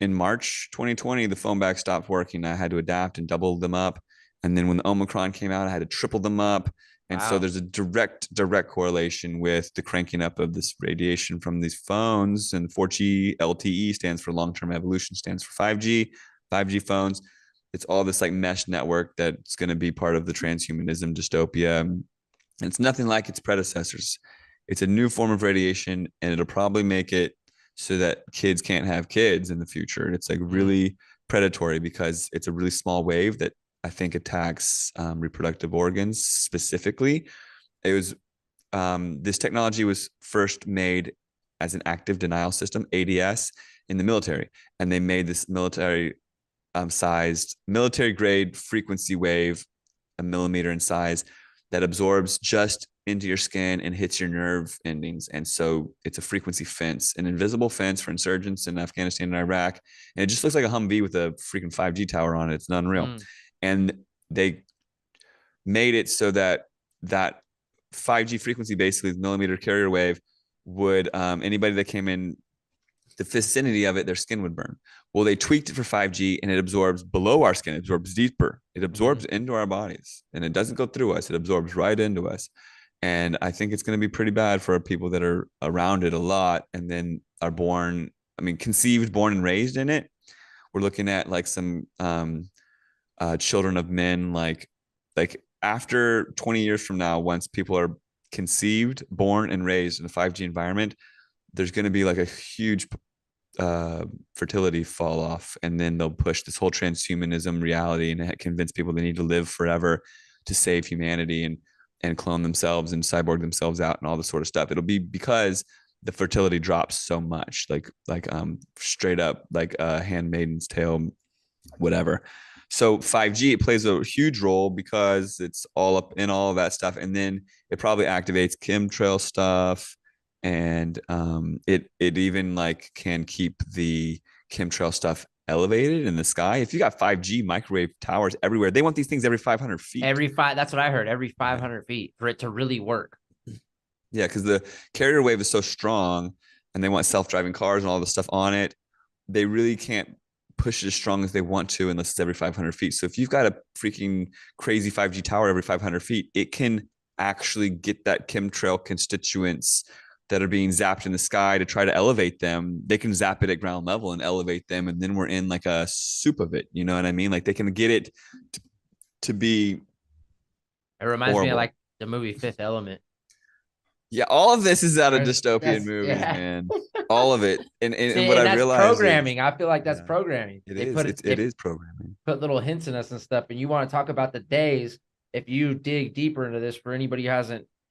in March 2020, the phone bag stopped working. I had to adapt and double them up. And then when the Omicron came out, I had to triple them up. And so Wow. there's a direct correlation with the cranking up of this radiation from these phones. And 4G LTE stands for long-term evolution, stands for 5G phones. It's all this like mesh network that's going to be part of the transhumanism dystopia. And it's nothing like its predecessors. It's a new form of radiation, and it'll probably make it so that kids can't have kids in the future. It's like Mm. really predatory because it's a really small wave that I think attacks reproductive organs specifically. It was this technology was first made as an active denial system, ADS, in the military, and they made this military sized military grade frequency wave, a millimeter in size, that absorbs just into your skin and hits your nerve endings. And so it's a frequency fence, an invisible fence for insurgents in Afghanistan and Iraq. And it just looks like a Humvee with a freaking 5G tower on it. It's unreal. Mm. And they made it so that that 5G frequency, basically millimeter carrier wave, would anybody that came in the vicinity of it, their skin would burn. Well, they tweaked it for 5G and it absorbs below our skin, it absorbs deeper, it absorbs Mm. into our bodies, and it doesn't go through us, it absorbs right into us. And I think it's going to be pretty bad for people that are around it a lot and then are born, I mean, conceived, born, and raised in it. We're looking at like some children of men, like after 20 years from now, once people are conceived, born, and raised in a 5G environment, there's going to be like a huge fertility fall off, and then they'll push this whole transhumanism reality and convince people they need to live forever to save humanity and clone themselves and cyborg themselves out and all this sort of stuff. It'll be because the fertility drops so much, like straight up like a handmaiden's tale, whatever. So 5G, it plays a huge role because it's all up in all of that stuff, and then it probably activates chemtrail stuff, and it even like can keep the chemtrail stuff elevated in the sky. If you got 5G microwave towers everywhere, they want these things every 500 feet. Every five, that's what I heard. Every Yeah, 500 feet for it to really work. yeah, because the carrier wave is so strong, and they want self-driving cars and all the stuff on it. They really can't push it as strong as they want to, unless it's every 500 feet. So if you've got a freaking crazy 5G tower every 500 feet, it can actually get that chemtrail constituents that are being zapped in the sky to try to elevate them. They can zap it at ground level and elevate them. And then we're in like a soup of it. You know what I mean? Like they can get it to be It reminds me of horrible. like the movie Fifth Element. Yeah, all of this is out of dystopian That's movies, yeah. man. All of it. And See, what I and that's realize is, programming. I feel like that's yeah, programming. it They is. put It they is programming. put little hints in us and stuff. And you want to talk about the days? If you dig deeper into this, for anybody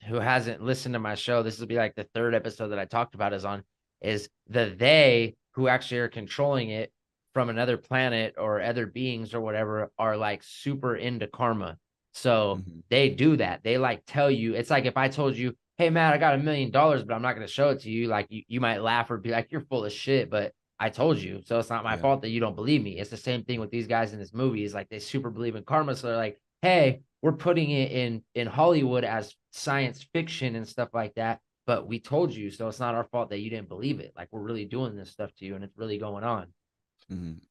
who hasn't listened to my show, this will be like the third episode that I talked about is the they who actually are controlling it from another planet or other beings or whatever are like super into karma. So Mhm. they do that. They like tell you, it's like if I told you, hey man, I got $1 million, but I'm not going to show it to you. Like you might laugh or be like, you're full of shit, but I told you. So it's not my Yeah. fault that you don't believe me. It's the same thing with these guys in this movie. Is like they super believe in karma. So they're like, hey, we're putting it in Hollywood as science fiction and stuff like that. But we told you, so it's not our fault that you didn't believe it. Like we're really doing this stuff to you, and it's really going on.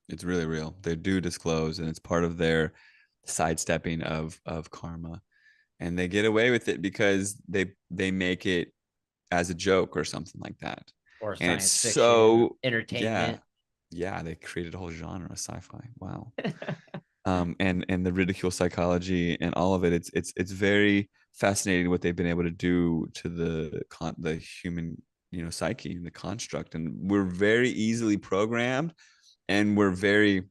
It's really real. They do disclose, and it's part of their sidestepping of karma, and they get away with it because they make it as a joke or something like that. Or And it's science fiction, so, yeah, entertainment. yeah, they created a whole genre of sci-fi. Wow. And the ridicule psychology and all of it. It's very fascinating what they've been able to do to the human, psyche and the construct. And we're very easily programmed, and we're very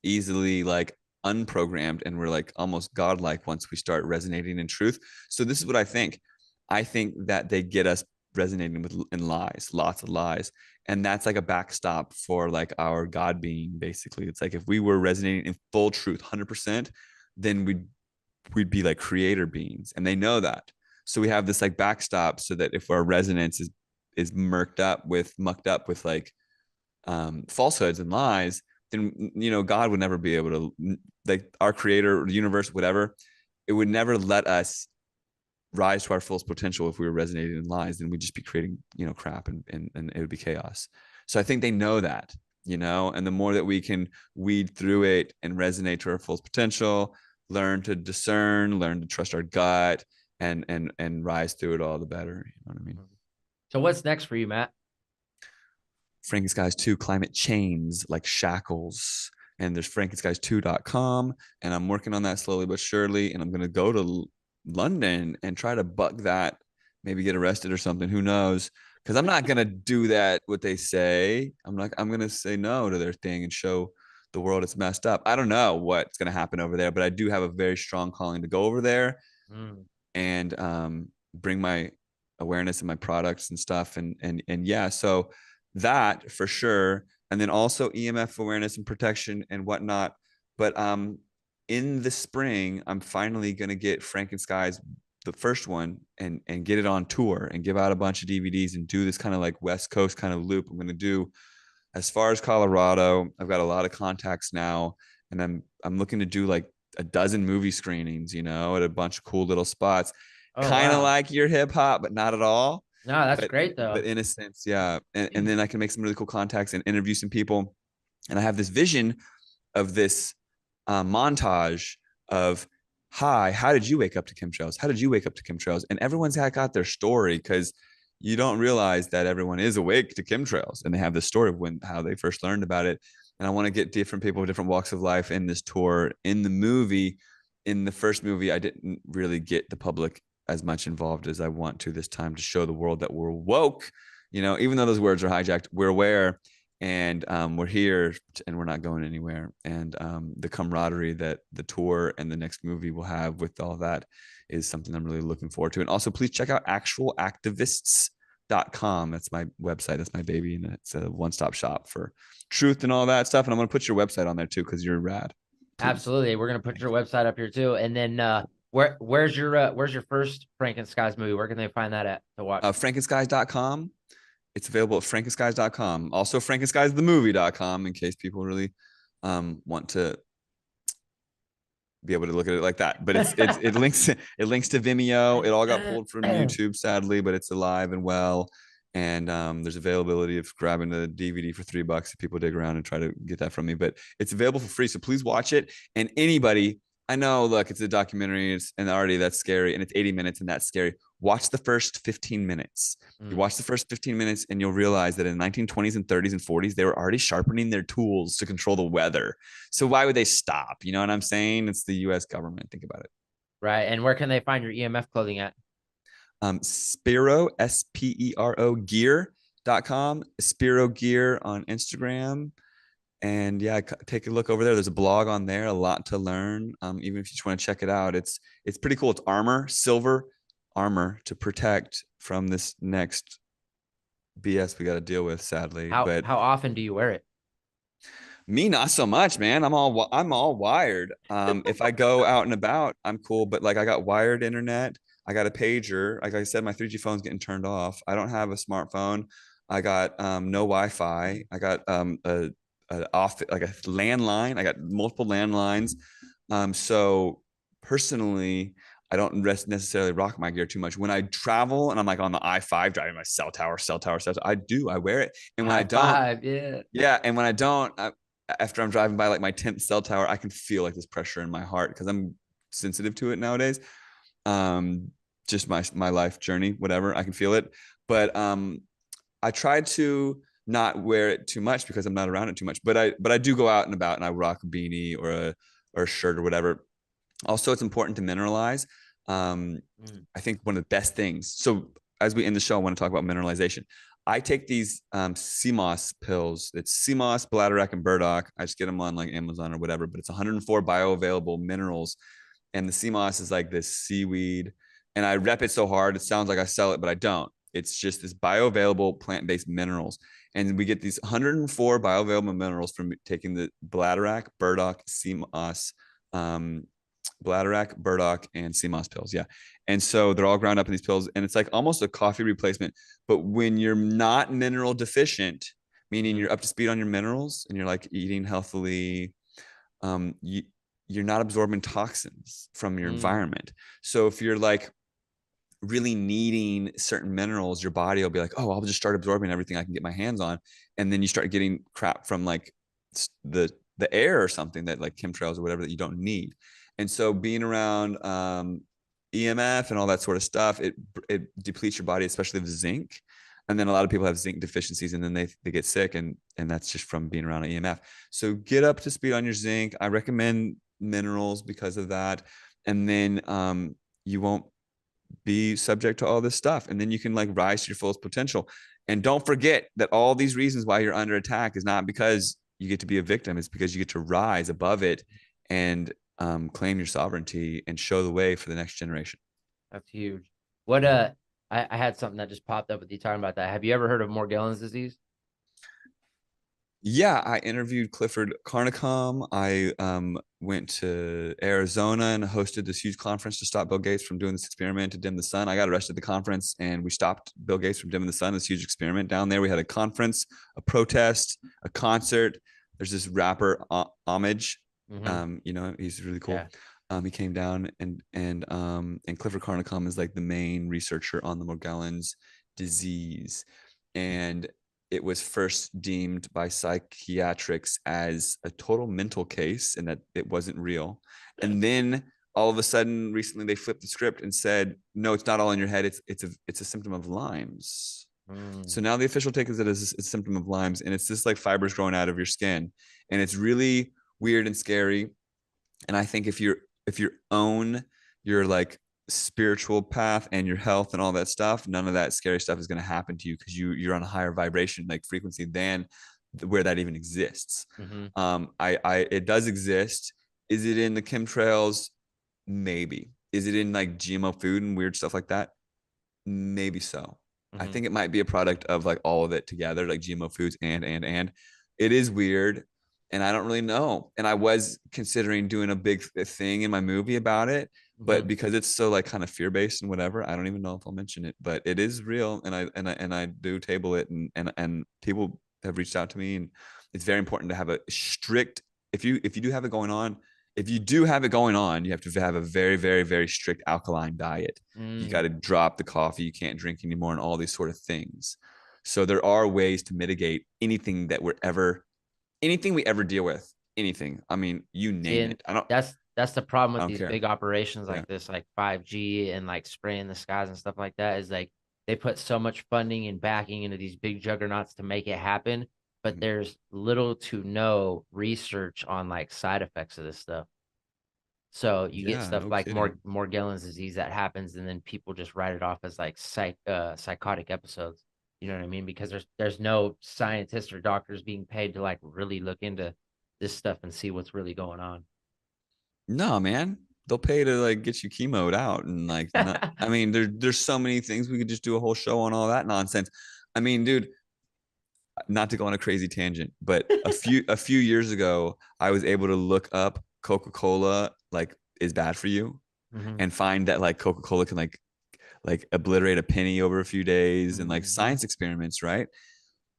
easily like unprogrammed, and we're like almost godlike once we start resonating in truth. So this is what I think that they get us resonating with in lies, lots of lies, and that's like a backstop for like our god being. Basically, it's like if we were resonating in full truth 100%, then we'd be like creator beings, and they know that. So we have this like backstop so that if our resonance is mucked up with like falsehoods and lies, then God would never be able to, like our creator, the universe, whatever, it would never let us rise to our fullest potential if we were resonating in lies. Then we'd just be creating crap, and it would be chaos. So I think they know that, and the more that we can weed through it and resonate to our fullest potential, learn to discern, learn to trust our gut, and rise through it all, the better. You know what I mean? So what's next for you, Matt? Frankenskies 2 climate chains like shackles. And there's frankenskies2.com. And I'm working on that slowly but surely. And I'm going to go to London and try to buck that, maybe get arrested or something. Who knows? Because I'm not going to do that, what they say. I'm going to say no to their thing and show the world it's messed up. I don't know what's going to happen over there, but I do have a very strong calling to go over there Mm. and bring my awareness and my products and stuff. And yeah, so that for sure. And then also EMF awareness and protection and whatnot. But in the spring, I'm finally gonna get Frankenskies, the first one, and get it on tour and give out a bunch of DVDs and do this kind of like West Coast kind of loop. I'm gonna do as far as Colorado. I've got a lot of contacts now, and I'm looking to do like a dozen movie screenings, at a bunch of cool little spots, Oh kind of wow. like your hip hop, but not at all. No, that's But great but though. in a sense, yeah. And then I can make some really cool contacts and interview some people. And I have this vision of this montage of, hi, how did you wake up to chemtrails? How did you wake up to chemtrails? And everyone's got their story, because you don't realize that everyone is awake to chemtrails, and they have the story of how they first learned about it. And I want to get different people with different walks of life in this tour. In the movie, in the first movie, I didn't really get the public as much involved as I want to this time, to show the world that we're woke. Even though those words are hijacked, we're aware, and we're here, and we're not going anywhere. And the camaraderie that the tour and the next movie will have with all that is something I'm really looking forward to. And also, please check out actualactivists.com. That's my website. That's my baby. And it's a one-stop shop for truth and all that stuff. And I'm going to put your website on there too, because you're rad. Please. Absolutely. We're gonna put Thank your you. website up here too. And then where's your first Frankenskies movie? Where can they find that at to watch? Frankenskies.com. It's available at frankenskies.com. Also, frankenskiesthemovie.com, in case people really want to be able to look at it like that. But it links to Vimeo. It all got pulled from YouTube, sadly, but it's alive and well. And there's availability of grabbing the DVD for $3 if people dig around and try to get that from me. But it's available for free, so please watch it. And anybody, I know, look, it's a documentary, and already that's scary, and it's 80 minutes, and that's scary. Watch the first 15 minutes. You Mm. watch the first 15 minutes, and you'll realize that in the 1920s and 30s and 40s, they were already sharpening their tools to control the weather. So why would they stop? You know what I'm saying? It's the U.S. government. Think about it. Right. And where can they find your EMF clothing at? Spiro, Spero gear.com, Spiro gear on Instagram. And yeah, take a look over there. There's a blog on there, a lot to learn. Even if you just want to check it out, it's pretty cool. It's armor, silver armor to protect from this next BS we got to deal with, sadly. But How often do you wear it? me, not so much, man. I'm all wired. If I go out and about, I'm cool. But like, I got wired internet. I got a pager. Like I said, my 3G phone's getting turned off. I don't have a smartphone. I got no Wi-Fi. I got a off like a landline. I got multiple landlines. So personally, I don't necessarily rock my gear too much. When I travel and I'm like on the I-5 driving my cell tower, I do. I wear it. And when I High don't, five. Yeah. yeah, and when I don't, after I'm driving by like my 10th cell tower, I can feel like this pressure in my heart because I'm sensitive to it nowadays. Um, just my life journey, whatever, I can feel it. But I try to not wear it too much because I'm not around it too much. But I do go out and about and I rock a beanie or a shirt or whatever. Also, it's important to mineralize. Mm. I think one of the best things. So as we end the show, I want to talk about mineralization. I take these CMOS pills. It's CMOS, bladderwrack, and burdock. I just get them on like Amazon or whatever. But it's 104 bioavailable minerals, and the CMOS is like this seaweed. And I rep it so hard, it sounds like I sell it, but I don't. It's just this bioavailable plant-based minerals, and we get these 104 bioavailable minerals from taking the bladderwrack, burdock, CMOS, um, bladderwrack, burdock, and sea moss pills. Yeah. And so they're all ground up in these pills, and it's like almost a coffee replacement. But when you're not mineral deficient, meaning Mm. you're up to speed on your minerals and you're like eating healthily, um, you, you're not absorbing toxins from your Mm. environment. So if you're like really needing certain minerals, your body will be like, oh, I'll just start absorbing everything I can get my hands on. And then you start getting crap from like the air or something that like chemtrails or whatever that you don't need. And so being around EMF and all that sort of stuff, it depletes your body, especially the zinc. And then a lot of people have zinc deficiencies and then they get sick and that's just from being around EMF. So get up to speed on your zinc. I recommend minerals because of that. And then you won't be subject to all this stuff, and then you can like rise to your fullest potential. And don't forget that all these reasons why you're under attack is not because you get to be a victim, it's because you get to rise above it and claim your sovereignty and show the way for the next generation. That's huge. What I had something that just popped up with you talking about that. Have you ever heard of Morgellons disease? Yeah, I interviewed Clifford Carnicom. I went to Arizona and hosted this huge conference to stop Bill Gates from doing this experiment to dim the sun. I got arrested at the conference, and we stopped Bill Gates from dimming the sun. This huge experiment down there. We had a conference, a protest, a concert. There's this rapper Homage. Mm-hmm. He's really cool. Yeah. He came down and Clifford Carnicom is like the main researcher on the Morgellons disease, and it was first deemed by psychiatrics as a total mental case and that it wasn't real. And then all of a sudden, recently, they flipped the script and said, no, it's not all in your head. It's a symptom of Lyme's. So Mm. now the official take is that it's a symptom of Lyme's, and it's just like fibers growing out of your skin, and it's really weird and scary. And I think if you own your like spiritual path and your health and all that stuff, none of that scary stuff is going to happen to you because you're on a higher vibration like frequency than where that even exists. Mm-hmm. I it does exist. Is it in the chemtrails? Maybe. Is it in like GMO food and weird stuff like that? Maybe so. I Mm-hmm. think it might be a product of like all of it together, like GMO foods and. It is weird, and I don't really know. And I was considering doing a big thing in my movie about it, Mm-hmm. but because it's so like kind of fear based and whatever, I don't even know if I'll mention it. But it is real, and I do table it, and people have reached out to me, and it's very important to have a strict. If you do have it going on, if you do have it going on, you have to have a very, very, very strict alkaline diet. You got Mm. to drop the coffee. You can't drink anymore, and all these sort of things. So there are ways to mitigate anything we ever deal with. Anything. I mean, you See, name and it. I don't. that's the problem I with don't these care. big operations Yeah. like this, like 5G and like spraying the skies and stuff like that, is like they put so much funding and backing into these big juggernauts to make it happen, but Mhm. there's little to no research on like side effects of this stuff. So you get Yeah. stuff No like kidding. Morgellons disease that happens, and then people just write it off as like psychotic episodes. You know what I mean? Because there's no scientists or doctors being paid to like really look into this stuff and see what's really going on. No, man. They'll pay to like get you chemoed out and like not. I mean, there's so many things we could just do a whole show on all that nonsense. I mean, dude, not to go on a crazy tangent, but a few years ago, I was able to look up Coca-Cola like is bad for you Hmm. and find that like Coca-Cola can like obliterate a penny over a few days and like Hmm. science experiments, right?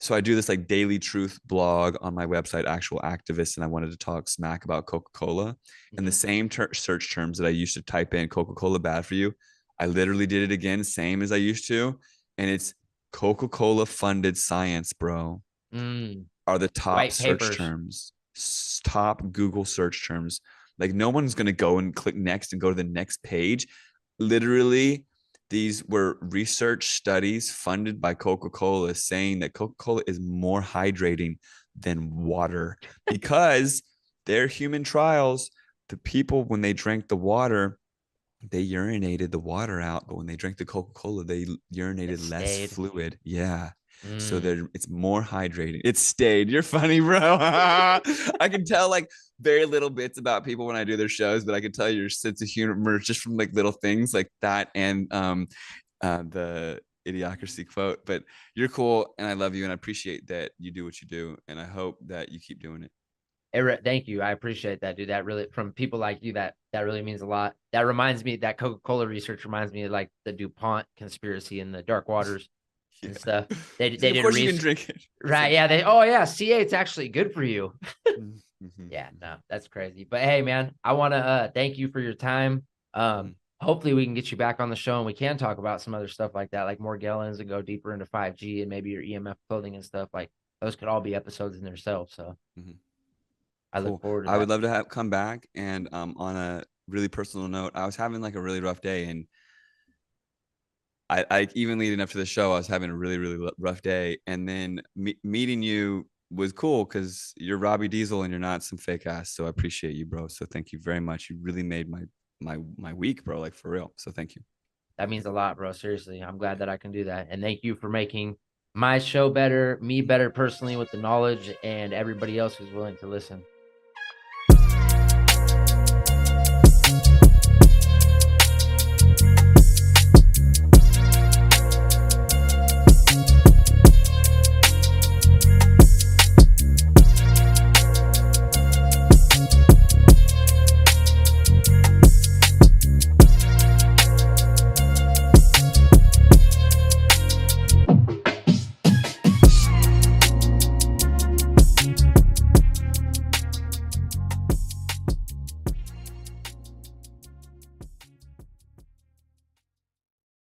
So I do this like daily truth blog on my website, Actual Activist, and I wanted to talk smack about Coca-Cola and the Hmm. same search terms that I used to type in Coca-Cola bad for you. I literally did it again, same as I used to, and it's Coca-Cola funded science, bro, Mm. are the top White search papers. terms, top Google search terms. Like no one's gonna go and click next and go to the next page. Literally, these were research studies funded by Coca-Cola saying that Coca-Cola is more hydrating than water because their human trials, the people when they drank the water, they urinated the water out, but when they drank the Coca-Cola, they It urinated less stayed. fluid. Yeah. So Mm. that it's more hydrating. It stayed. You're funny, bro. I can tell like very little bits about people when I do their shows, but I can tell your sense of humor just from like little things like that and the idiocracy quote. But you're cool and I love you and I appreciate that you do what you do. And I hope that you keep doing it. Thank you. I appreciate that, dude. That really, from people like you, that really means a lot. That reminds me, that Coca-Cola research reminds me of like the DuPont conspiracy in the dark waters and stuff. Yeah. They See, of did course you can research, drink it. right? Yeah. Oh yeah, CA, it's actually good for you. Yeah, Mm-hmm. no, that's crazy. But hey, man, I want to thank you for your time. Mm-hmm. Hopefully we can get you back on the show and we can talk about some other stuff like that, like more Gellens and go deeper into 5G and maybe your EMF clothing and stuff. Like those could all be episodes in themselves. So Mm-hmm. I look Cool. forward to I would that. love to have come back. And on a really personal note, I was having like a really rough day, and I even leading up to the show, I was having a really really rough day. And then meeting you was cool because you're Robbie Diesel and you're not some fake ass. So I appreciate you, bro. So thank you very much. You really made my week, bro. Like for real. So thank you. That means a lot, bro. Seriously, I'm glad that I can do that. And thank you for making my show better, me better personally with the knowledge, and everybody else who's willing to listen.